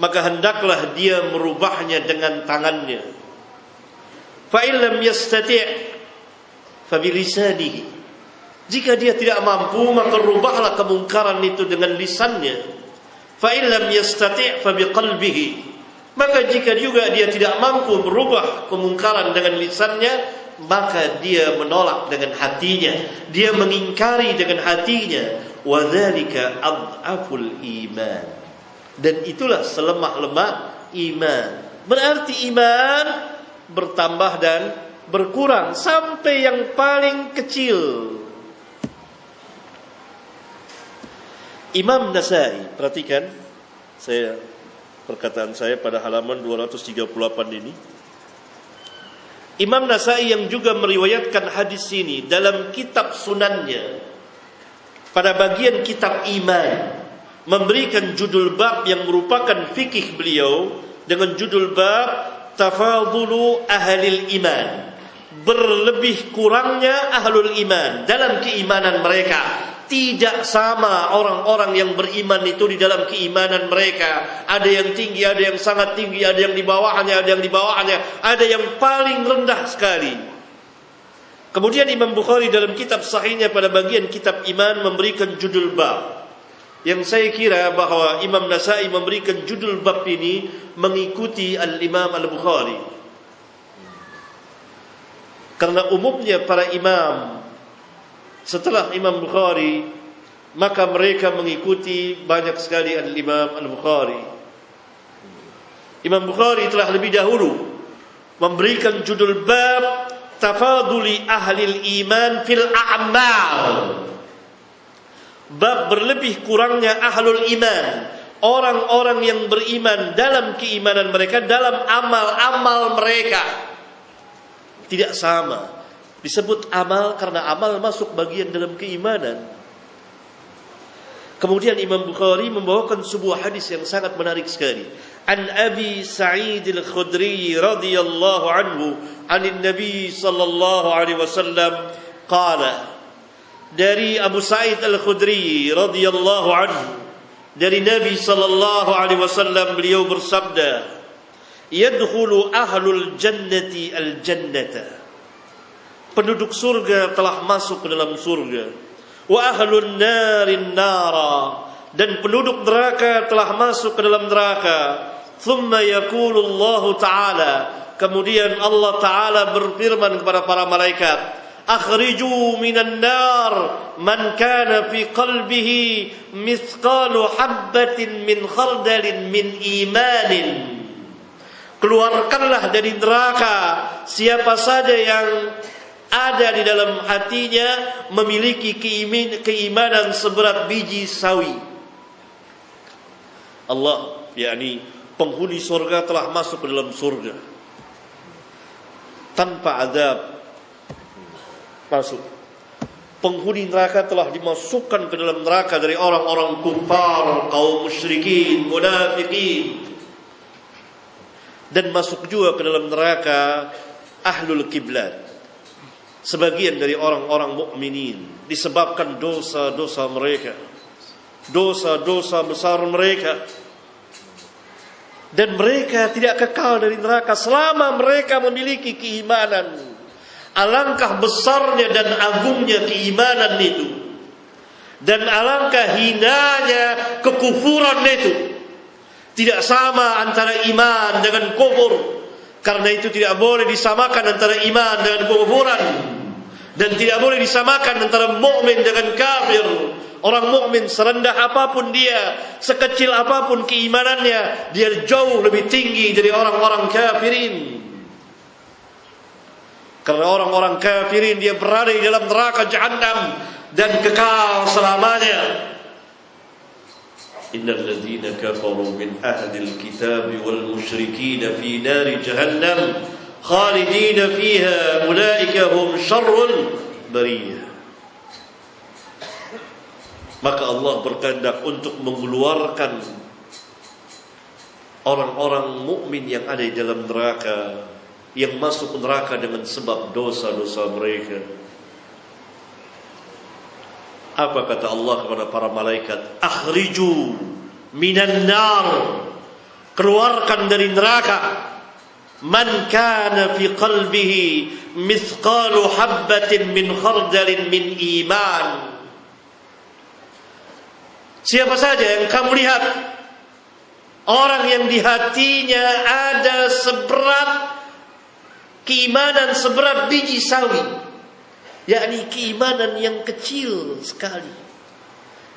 maka hendaklah dia merubahnya dengan tangannya. Fa in lam yastati' fa bi lisanihi. Jika dia tidak mampu, maka rubahlah kemungkaran itu dengan lisannya. Fa in lam yastati' fa biqalbihi. Maka jika juga dia tidak mampu merubah kemungkaran dengan lisannya, maka dia menolak dengan hatinya, dia mengingkari dengan hatinya. Wa dzalika adhaful iman. Dan itulah selemah-lemah iman. Berarti iman bertambah dan berkurang sampai yang paling kecil. Imam Nasai, perhatikan perkataan saya pada halaman 238 ini. Imam Nasai yang juga meriwayatkan hadis ini dalam kitab sunannya, pada bagian kitab iman, memberikan judul bab yang merupakan fikih beliau dengan judul bab tafadhulu ahlil iman, berlebih kurangnya ahlul iman dalam keimanan mereka. Tidak sama orang-orang yang beriman itu di dalam keimanan mereka. Ada yang tinggi, ada yang sangat tinggi, ada yang di bawahnya, ada yang di bawahnya, ada yang paling rendah sekali. Kemudian Imam Bukhari dalam kitab sahihnya pada bagian kitab iman memberikan judul bab, yang saya kira bahwa Imam Nasai memberikan judul bab ini mengikuti Al-Imam Al-Bukhari. Karena umumnya para imam setelah Imam Bukhari, maka mereka mengikuti banyak sekali Al-Imam Al-Bukhari. Imam Bukhari telah lebih dahulu memberikan judul bab tafaduli ahlil iman fil a'mal. Bab berlebih kurangnya ahlul iman, orang-orang yang beriman dalam keimanan mereka, dalam amal-amal mereka. Tidak sama. Disebut amal karena amal masuk bagian dalam keimanan. Kemudian Imam Bukhari membawakan sebuah hadis yang sangat menarik sekali. An Abi Sa'id Al-Khudri radhiyallahu anhu, anin Nabi sallallahu alaihi wasallam qala. Dari Abu Sa'id Al-Khudri radhiyallahu anhu, dari Nabi sallallahu alaihi wasallam, beliau bersabda, yadkhulu ahlul jannati al-jannata. Penduduk surga telah masuk ke dalam surga. Wa ahlun narin nara. Dan penduduk neraka telah masuk ke dalam neraka. Thumma yaqulu Allah Ta'ala. Kemudian Allah Ta'ala berfirman kepada para malaikat, akhriju minan nar man kana fi qalbihi mithqalu habbatin min khardalin min imanin. Keluarkanlah dari neraka siapa saja yang ada di dalam hatinya memiliki keimanan seberat biji sawi. Allah, yakni penghuni surga telah masuk ke dalam surga tanpa azab, masuk. Penghuni neraka telah dimasukkan ke dalam neraka dari orang-orang kufar, kaum musyrikin, munafikin. Dan masuk juga ke dalam neraka ahlul kiblat, sebagian dari orang-orang mukminin, disebabkan dosa-dosa mereka, dosa-dosa besar mereka. Dan mereka tidak kekal dari neraka selama mereka memiliki keimanan. Alangkah besarnya dan agungnya keimanan itu, dan alangkah hinanya kekufuran itu. Tidak sama antara iman dengan kufur. Karena itu tidak boleh disamakan antara iman dengan kekufuran, dan tidak boleh disamakan antara mukmin dengan kafir. Orang mukmin serendah apapun dia, sekecil apapun keimanannya, dia jauh lebih tinggi dari orang-orang kafirin. Karena orang-orang kafirin dia berada di dalam neraka Jahannam dan kekal selamanya. Innal ladzina kafaru min ahlil kitabi wal musyrikin fi nari jahannam khalidina fiha ulaika hum syarrul bariyah. Maka Allah berkehendak untuk mengeluarkan orang-orang mukmin yang ada di dalam neraka, yang masuk neraka dengan sebab dosa-dosa mereka. Apa kata Allah kepada para malaikat? Akhriju minan nar. Keluarkan dari neraka Man kana fi qalbihi mithqalu habbatin min khardalin min iman. Siapa saja yang kamu lihat orang yang di hatinya ada seberat keimanan, seberat biji sawi, yakni keimanan yang kecil sekali,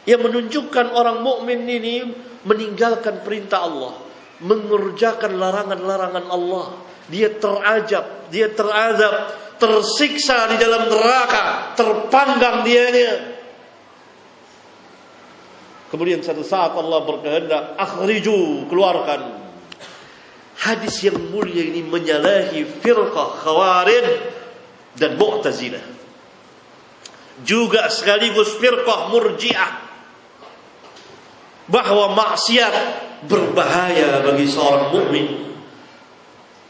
yang menunjukkan orang mukmin ini meninggalkan perintah Allah, mengerjakan larangan-larangan Allah. Dia terajab, dia terazab, tersiksa di dalam neraka, terpanggang dianya. Kemudian satu saat Allah berkehendak, akhriju, keluarkan. Hadis yang mulia ini menyalahi firqah Khawarij dan Mu'tazilah, juga sekaligus firqah Murji'ah, bahwa maksiat berbahaya bagi seorang mukmin.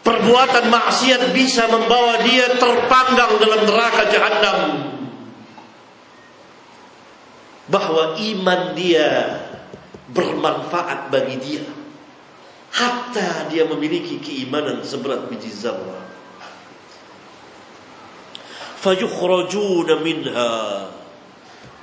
Perbuatan maksiat bisa membawa dia terpanggang dalam neraka jahanam. Bahwa iman dia bermanfaat bagi dia, hatta dia memiliki keimanan seberat biji zarrah. Fayukhrajuna minha,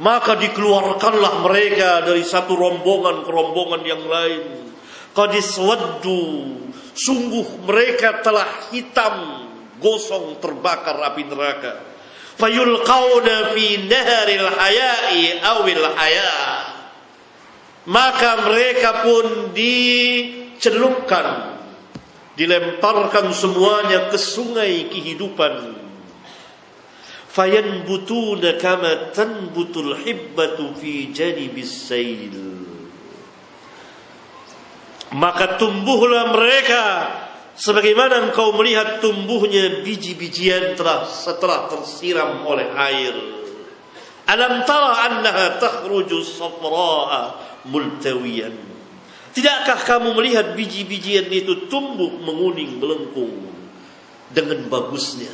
maka dikeluarkanlah mereka dari satu rombongan ke rombongan yang lain. Qad iswaddu, sungguh mereka telah hitam, gosong, terbakar api neraka. Fayulqauna fi naharil haya'i awil haya, maka mereka pun dicelupkan, dilemparkan semuanya ke sungai kehidupan. Fayanbutuna kama tanbutul hibbatu fi janibis sail, maka tumbuhlah mereka sebagaimana engkau melihat tumbuhnya biji-bijian setelah tersiram oleh air. Alam tara annaha takhruju safra'a multawiyan, tidakkah kamu melihat biji-bijian itu tumbuh menguning melengkung dengan bagusnya?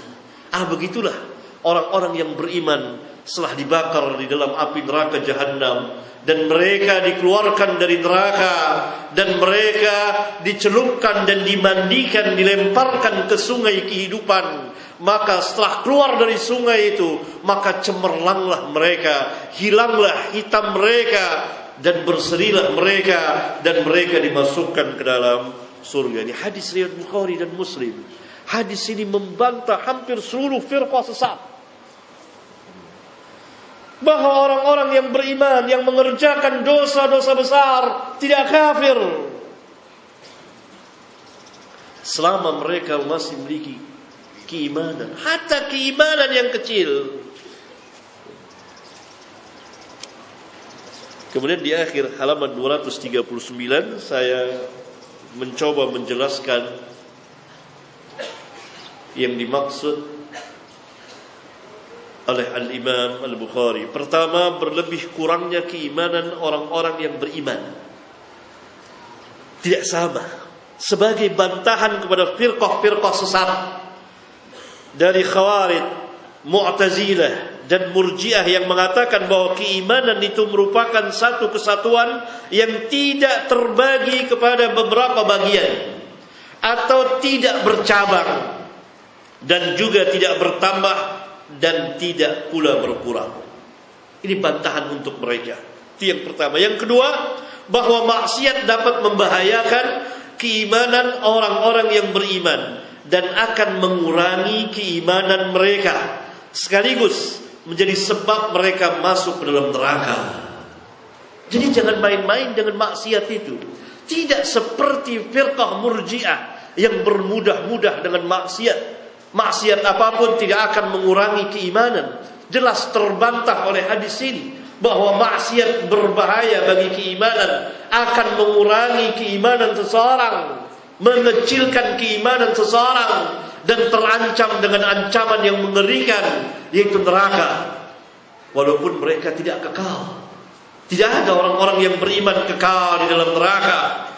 Begitulah orang-orang yang beriman setelah dibakar di dalam api neraka jahanam, dan mereka dikeluarkan dari neraka, dan mereka dicelupkan dan dimandikan, dilemparkan ke sungai kehidupan. Maka setelah keluar dari sungai itu, maka cemerlanglah mereka, hilanglah hitam mereka, dan berserilah mereka, dan mereka dimasukkan ke dalam surga. Ini hadis riwayat Bukhari dan Muslim. Hadis ini membantah hampir seluruh firqah sesat, bahwa orang-orang yang beriman, yang mengerjakan dosa-dosa besar, tidak kafir selama mereka masih memiliki keimanan, hatta keimanan yang kecil. Kemudian di akhir halaman 239 saya mencoba menjelaskan yang dimaksud oleh Al-Imam Al-Bukhari. Pertama, berlebih kurangnya keimanan orang-orang yang beriman tidak sama, sebagai bantahan kepada firqah-firqah sesat dari Khawarij, Mu'tazilah dan Murji'ah yang mengatakan bahwa keimanan itu merupakan satu kesatuan yang tidak terbagi kepada beberapa bagian atau tidak bercabang, dan juga tidak bertambah dan tidak pula berkurang. Ini bantahan untuk mereka. Itu yang pertama. Yang kedua, bahwa maksiat dapat membahayakan keimanan orang-orang yang beriman dan akan mengurangi keimanan mereka, sekaligus menjadi sebab mereka masuk ke dalam neraka. Jadi jangan main-main dengan maksiat itu. Tidak seperti firqah Murji'ah yang bermudah-mudah dengan maksiat. Maksiat apapun tidak akan mengurangi keimanan. Jelas terbantah oleh hadis ini bahwa maksiat berbahaya bagi keimanan, akan mengurangi keimanan seseorang, mengecilkan keimanan seseorang, dan terancam dengan ancaman yang mengerikan, yaitu neraka. Walaupun mereka tidak kekal. Tidak ada orang-orang yang beriman kekal di dalam neraka.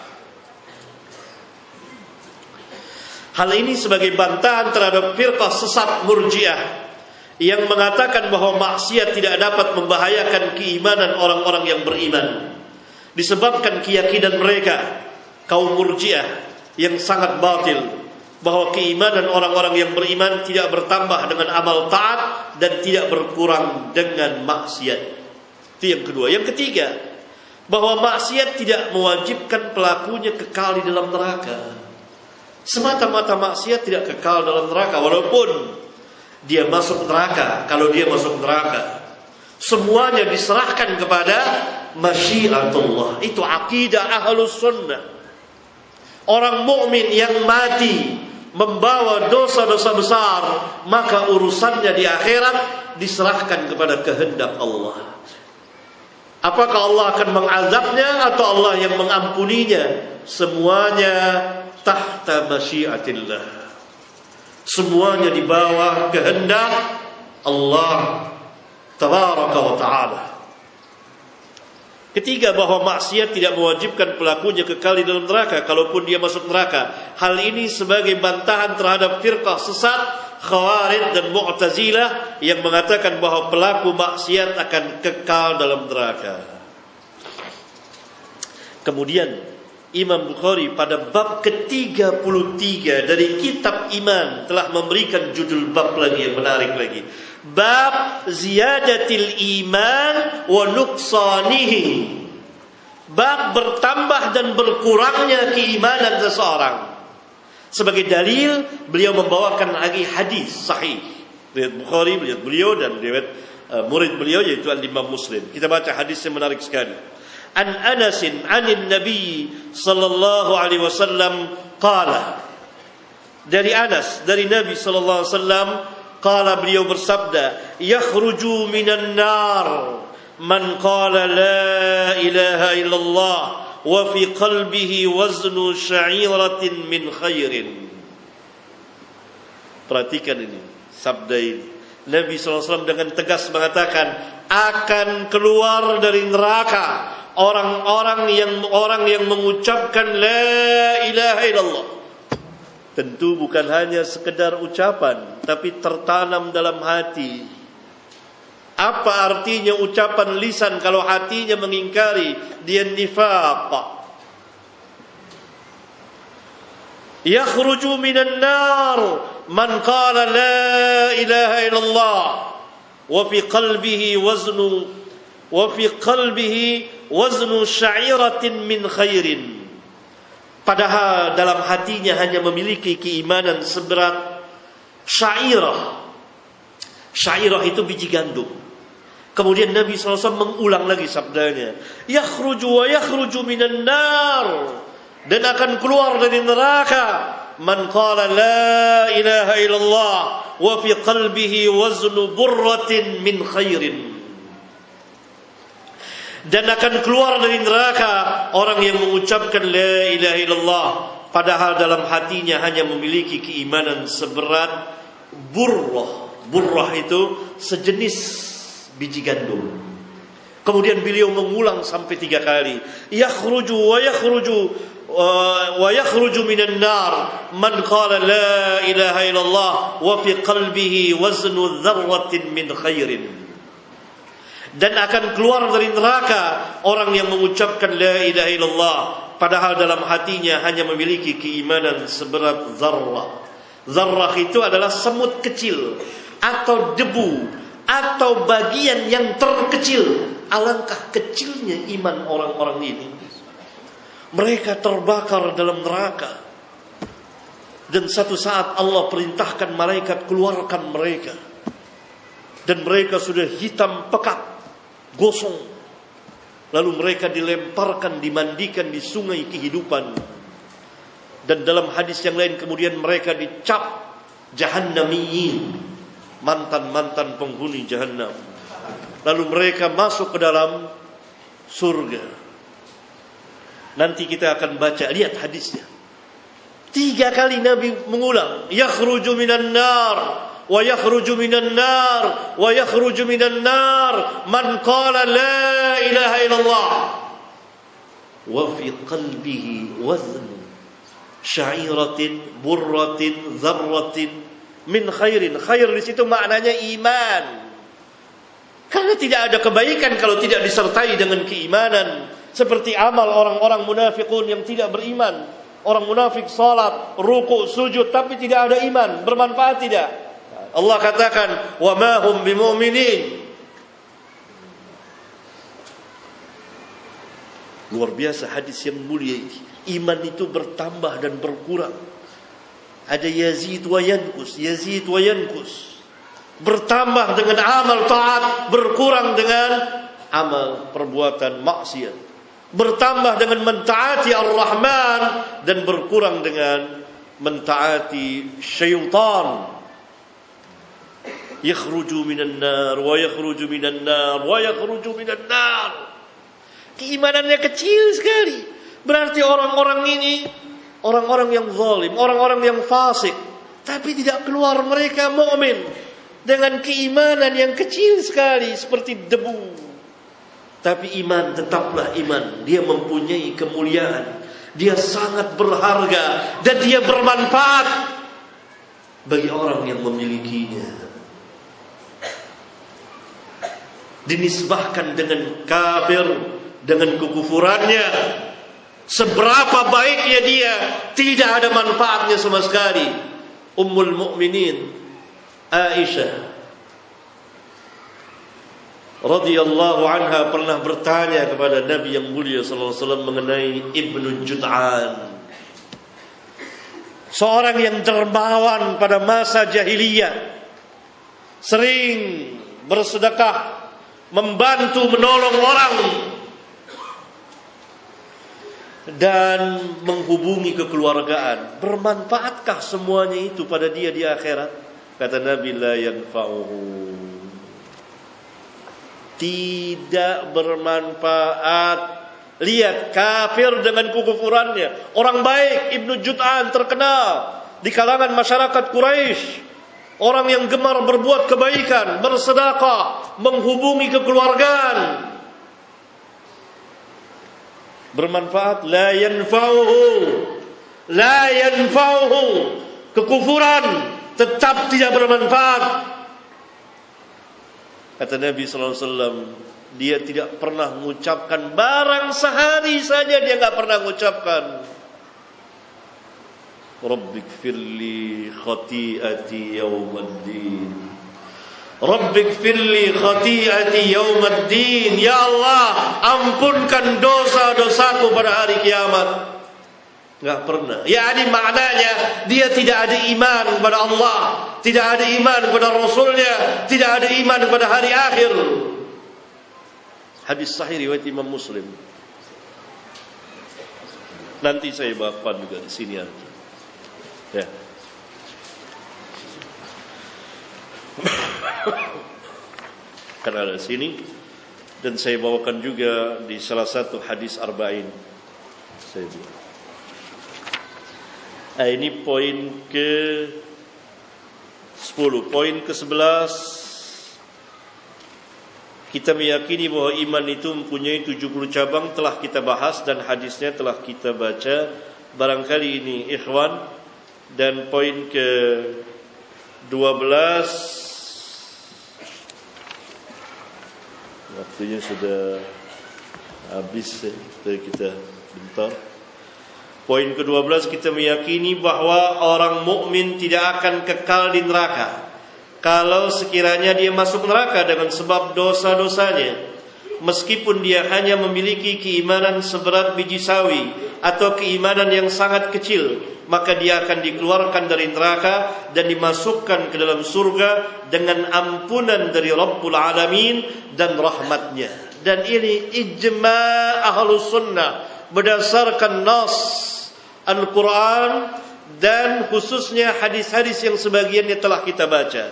Hal ini sebagai bantahan terhadap firqah sesat Murji'ah yang mengatakan bahwa maksiat tidak dapat membahayakan keimanan orang-orang yang beriman, disebabkan keyakinan mereka, kaum Murji'ah, yang sangat batil, bahwa keimanan orang-orang yang beriman tidak bertambah dengan amal taat dan tidak berkurang dengan maksiat. Itu yang kedua. Yang ketiga, bahwa maksiat tidak mewajibkan pelakunya kekal di dalam neraka. Semata-mata maksiat tidak kekal dalam neraka, walaupun dia masuk neraka. Kalau dia masuk neraka, semuanya diserahkan kepada masyiatullah. Itu akidah Ahlus Sunnah. Orang mukmin yang mati membawa dosa-dosa besar, maka urusannya di akhirat diserahkan kepada kehendak Allah. Apakah Allah akan mengazabnya atau Allah yang mengampuninya? Semuanya tahta masyiatillah. Semuanya di bawah kehendak Allah tabaraka wa ta'ala. Ketiga, bahwa maksiat tidak mewajibkan pelakunya kekal di dalam neraka kalaupun dia masuk neraka. Hal ini sebagai bantahan terhadap firqah sesat Khawarij dan Mu'tazilah yang mengatakan bahwa pelaku maksiat akan kekal dalam neraka. Kemudian Imam Bukhari pada bab ke-33 dari kitab iman telah memberikan judul bab lagi yang menarik lagi. Bab ziyadatil iman wa nuqsanihi. Bab bertambah dan berkurangnya keimanan seseorang. Sebagai dalil, beliau membawakan lagi hadis sahih riwayat Bukhari, riwayat beliau dan riwayat murid beliau yaitu Al-Imam Muslim. Kita baca hadis yang menarik sekali. An Anasin anin Nabi sallallahu alaihi wasallam qala. Dari Anas, dari Nabi sallallahu alaihi wasallam, qala, beliau bersabda, yakhruju minan nar man qala la ilaha illallah wa fi qalbihi waznu sya'iratin min khairin. Perhatikan ini, sabda ini. Nabi SAW dengan tegas mengatakan, akan keluar dari neraka orang yang mengucapkan la ilaha illallah. Tentu bukan hanya sekedar ucapan, tapi tertanam dalam hati. Apa artinya ucapan lisan kalau hatinya mengingkari? Dia nifaq. Yakhruju minan nar man qala la ilaha illallah wa fi qalbihi waznu sya'iratin min khairin. Padahal dalam hatinya hanya memiliki keimanan seberat syairah. Syairah itu biji gandum. Kemudian Nabi SAW mengulang lagi sabdanya, yakhruju wa yakhruju minan nar, dan akan keluar dari neraka man qala la ilaha illallah wa fi qalbihi waznu burratin min khairin. Dan akan keluar dari neraka orang yang mengucapkan la ilaha illallah padahal dalam hatinya hanya memiliki keimanan seberat burrah. Burrah itu sejenis biji gandum. Kemudian beliau mengulang sampai 3 kali, yakhruju wa yakhruju minan nar man qala la ilaha illallah wa fi qalbihi waznu dzarratin min khairin. Dan akan keluar dari neraka orang yang mengucapkan la ilaha illallah padahal dalam hatinya hanya memiliki keimanan seberat zarrah. Zarrah itu adalah semut kecil atau debu atau bagian yang terkecil. Alangkah kecilnya iman orang-orang ini. Mereka terbakar dalam neraka. Dan satu saat Allah perintahkan malaikat keluarkan mereka. Dan mereka sudah hitam pekat, gosong. Lalu mereka dilemparkan, dimandikan di sungai kehidupan. Dan dalam hadis yang lain kemudian mereka dicap jahannamiyin, mantan-mantan penghuni jahannam. Lalu mereka masuk ke dalam surga. Nanti kita akan baca, lihat hadisnya. 3 kali Nabi mengulang, yakhruju minan nar wa yakhruju minan nar wa yakhruju minan nar man qala la ilaha illallah wa fi qalbihi wazn sya'iratin burratin dzarratin min khairin. Khair di situ maknanya iman. Karena tidak ada kebaikan kalau tidak disertai dengan keimanan. Seperti amal orang-orang munafikun yang tidak beriman. Orang munafik salat, ruku, sujud tapi tidak ada iman, bermanfaat tidak? Allah katakan, "Wa ma hum bimu'minin." Luar biasa hadis yang mulia ini. Iman itu bertambah dan berkurang. Ada yazid wa yankus, yazid wa yankus. Bertambah dengan amal taat, berkurang dengan amal perbuatan maksiat. Bertambah dengan mentaati Ar-Rahman dan berkurang dengan mentaati syaitan. Yakhruju minan nar wa yakhruju minan nar wa yakhruju minan nar. Keimanannya kecil sekali. Berarti orang-orang ini orang-orang yang zalim, orang-orang yang fasik, tapi tidak keluar mereka mukmin dengan keimanan yang kecil sekali seperti debu. Tapi iman tetaplah iman. Dia mempunyai kemuliaan. Dia sangat berharga dan dia bermanfaat bagi orang yang memilikinya. Dinisbahkan dengan kafir, dengan kekufurannya, seberapa baiknya dia, tidak ada manfaatnya sama sekali. Ummul Mukminin Aisyah radhiyallahu anha pernah bertanya kepada Nabi yang mulia sallallahu alaihi wasallam mengenai Ibnu Jud'an, seorang yang dermawan pada masa jahiliyah, sering bersedekah, membantu menolong orang dan menghubungi kekeluargaan. Bermanfaatkah semuanya itu pada dia di akhirat? Kata Nabi, la yanfa'uhu. Tidak bermanfaat. Lihat kafir dengan kekufurannya. Orang baik, Ibnu Jud'an terkenal di kalangan masyarakat Quraisy. Orang yang gemar berbuat kebaikan, bersedekah, menghubungi kekeluargaan. Bermanfaat? La yanfa'uhu. La yanfa'uhu. Kekufuran tetap tidak bermanfaat. Kata Nabi sallallahu alaihi wasallam, dia tidak pernah mengucapkan, barang sehari saja dia enggak pernah mengucapkan, Rabbighfirli khati'ati yaumaddin. Rabbighfirli khati'ati yaumaddin. Ya Allah, ampunkan dosa-dosaku pada hari kiamat. Enggak pernah. Yani maknanya dia tidak ada iman kepada Allah, tidak ada iman kepada Rasulnya, tidak ada iman kepada hari akhir. Hadis sahih riwayat Imam Muslim. Nanti saya bawakan juga di sini ada. Ya. Kan ada di sini dan saya bawakan juga di salah satu hadis arba'in. Saya buat. Ini poin ke 10. Poin ke 11, kita meyakini bahwa iman itu mempunyai 70 cabang. Telah kita bahas dan hadisnya telah kita baca. Barangkali ini ikhwan. Dan poin ke 12, waktunya sudah habis, kita bentar. Poin ke-12, kita meyakini bahwa orang mukmin tidak akan kekal di neraka kalau sekiranya dia masuk neraka dengan sebab dosa-dosanya. Meskipun dia hanya memiliki keimanan seberat biji sawi atau keimanan yang sangat kecil, maka dia akan dikeluarkan dari neraka dan dimasukkan ke dalam surga dengan ampunan dari Rabbul Alamin dan rahmatnya. Dan ini ijma' ahlus sunnah berdasarkan nas Al-Quran dan khususnya hadis-hadis yang sebagiannya telah kita baca.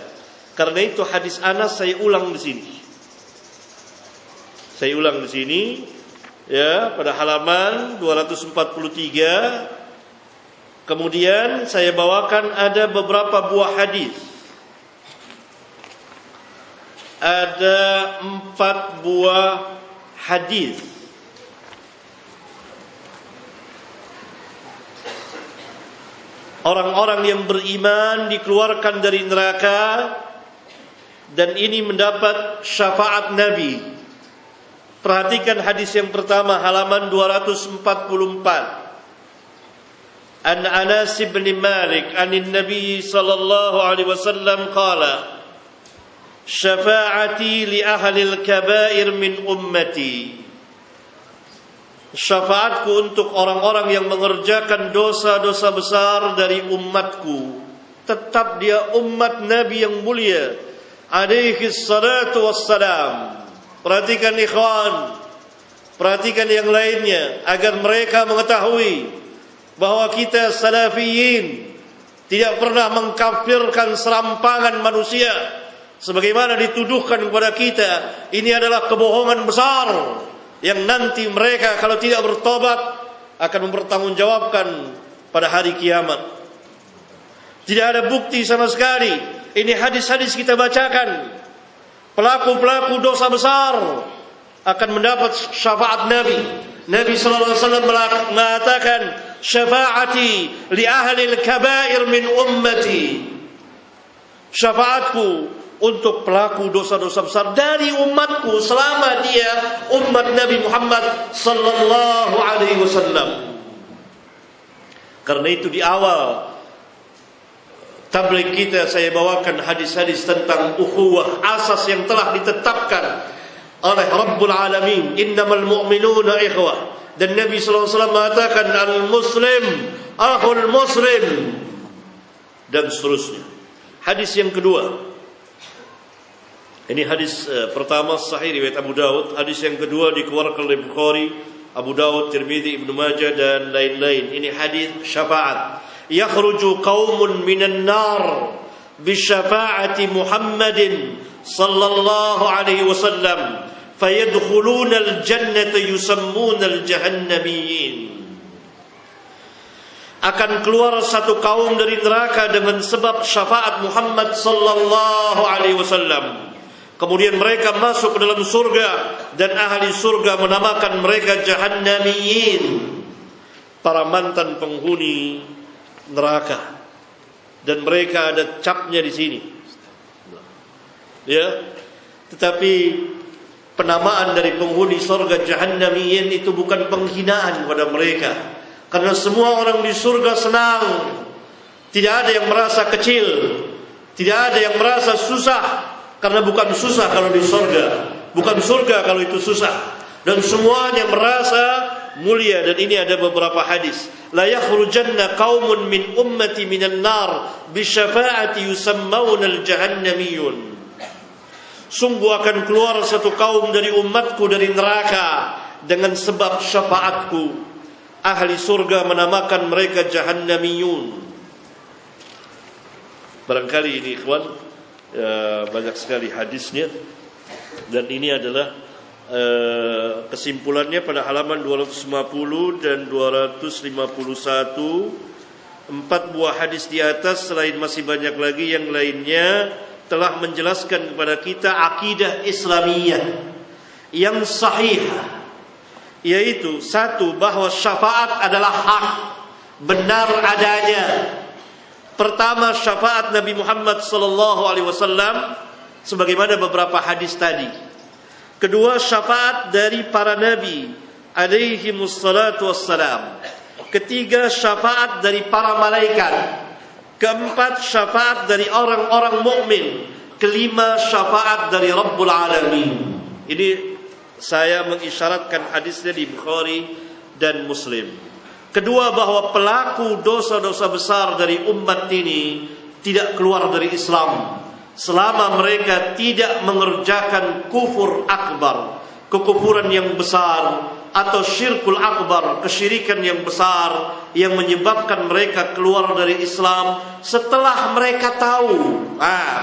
Karena itu hadis Anas saya ulang di sini. Saya ulang di sini ya, pada halaman 243. Kemudian saya bawakan ada beberapa buah hadis. Ada 4 buah hadis. Orang-orang yang beriman dikeluarkan dari neraka dan ini mendapat syafaat Nabi. Perhatikan hadis yang pertama, halaman 244. an Anas bin Malik anin Nabi sallallahu alaihi wasallam qala syafa'ati li ahli al-kaba'ir min ummati. Syafaatku untuk orang-orang yang mengerjakan dosa-dosa besar dari umatku. Tetap dia umat Nabi yang mulia alaihi salatu wassalam. Perhatikan ikhwan, perhatikan yang lainnya, agar mereka mengetahui bahwa kita salafiyin tidak pernah mengkafirkan serampangan manusia sebagaimana dituduhkan kepada kita. Ini adalah kebohongan besar yang nanti mereka kalau tidak bertobat akan mempertanggungjawabkan pada hari kiamat. Tidak ada bukti sama sekali. Ini hadis-hadis kita bacakan. Pelaku-pelaku dosa besar akan mendapat syafaat Nabi. Nabi sallallahu alaihi wasallam mengatakan, "Syafaati li ahli al-kaba'ir min ummati." Syafaatku untuk pelaku dosa-dosa besar dari umatku selama dia umat Nabi Muhammad sallallahu alaihi wasallam. Karena itu di awal tabligh kita saya bawakan hadis-hadis tentang ukhuwah, asas yang telah ditetapkan oleh Rabbul Alamin, innamal mu'minuna ikhwah. Dan Nabi sallallahu alaihi wasallam mengatakan al-muslim akhul muslim, dan seterusnya. Hadis yang kedua, ini hadis pertama sahih riwayat Abu Daud. Hadis yang kedua dikeluarkan oleh Bukhari, Abu Daud, Tirmidzi, Ibnu Majah dan lain-lain. Ini hadis syafaat. Yakhruju qaumun minan nar bi syafaati Muhammadin sallallahu alaihi wasallam fayadkhuluna al-jannata yusammuna al-jahannamiyyin. Akan keluar satu kaum dari neraka dengan sebab syafaat Muhammad sallallahu alaihi wasallam. Kemudian mereka masuk ke dalam surga dan ahli surga menamakan mereka jahannamiyyin, para mantan penghuni neraka, dan mereka ada capnya di sini. Ya, tetapi penamaan dari penghuni surga jahannamiyyin itu bukan penghinaan kepada mereka, karena semua orang di surga senang. Tidak ada yang merasa kecil, tidak ada yang merasa susah, karena bukan susah kalau di surga, bukan surga kalau itu susah, dan semuanya merasa mulia. Dan ini ada beberapa hadis, la yakhrujanna qaumun min ummati minan nar bi syafaati yusammawna al-jahannamiyun. Sungguh akan keluar satu kaum dari umatku dari neraka dengan sebab syafaatku. Ahli surga menamakan mereka jahannamiyun. Barangkali ini ikhwan, banyak sekali hadisnya, dan ini adalah kesimpulannya pada halaman 250 dan 251. 4 buah hadis di atas, selain masih banyak lagi yang lainnya, telah menjelaskan kepada kita akidah Islamiyah yang sahih, yaitu satu, bahwa syafaat adalah hak, benar adanya. Pertama, syafaat Nabi Muhammad sallallahu alaihi wasallam sebagaimana beberapa hadis tadi. Kedua, syafaat dari para nabi alaihi wassalatu wassalam. Ketiga, syafaat dari para malaikat. Keempat, syafaat dari orang-orang mukmin. Kelima, syafaat dari Rabbul Alamin. Ini saya mengisyaratkan hadisnya di Bukhari dan Muslim. Kedua, bahwa pelaku dosa-dosa besar dari umat ini tidak keluar dari Islam selama mereka tidak mengerjakan kufur akbar, kekufuran yang besar, atau syirkul akbar, kesyirikan yang besar yang menyebabkan mereka keluar dari Islam setelah mereka tahu.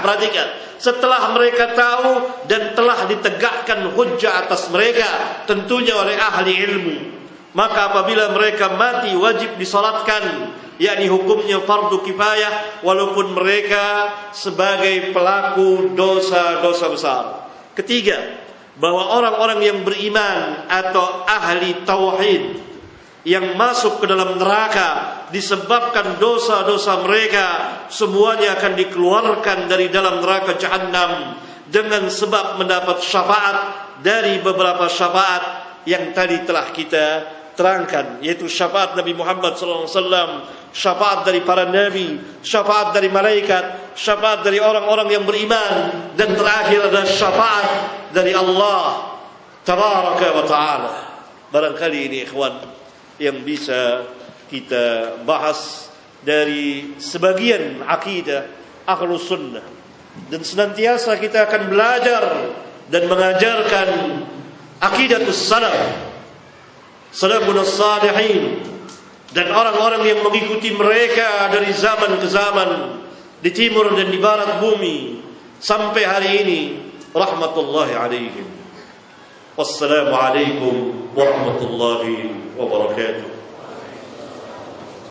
Perhatikan, setelah mereka tahu dan telah ditegakkan hujjah atas mereka, tentunya oleh ahli ilmu. Maka apabila mereka mati wajib disalatkan, yakni hukumnya fardu kifayah, walaupun mereka sebagai pelaku dosa-dosa besar. Ketiga, bahwa orang-orang yang beriman atau ahli tauhid yang masuk ke dalam neraka disebabkan dosa-dosa mereka, semuanya akan dikeluarkan dari dalam neraka Jahannam dengan sebab mendapat syafaat dari beberapa syafaat yang tadi telah kita terangkan, yaitu syafaat Nabi Muhammad SAW, syafaat dari para nabi, syafaat dari malaikat, syafaat dari orang-orang yang beriman, dan terakhir adalah syafaat dari Allah Tabaraka wa Ta'ala. Barangkali ini ikhwan yang bisa kita bahas dari sebagian akidah Ahlus Sunnah, dan senantiasa kita akan belajar dan mengajarkan akidatus salaf, salafun salihin, dan orang-orang yang mengikuti mereka dari zaman ke zaman, di timur dan di barat bumi sampai hari ini, rahmatullahi alaihim. Wassalamu alaikum warahmatullahi wabarakatuh.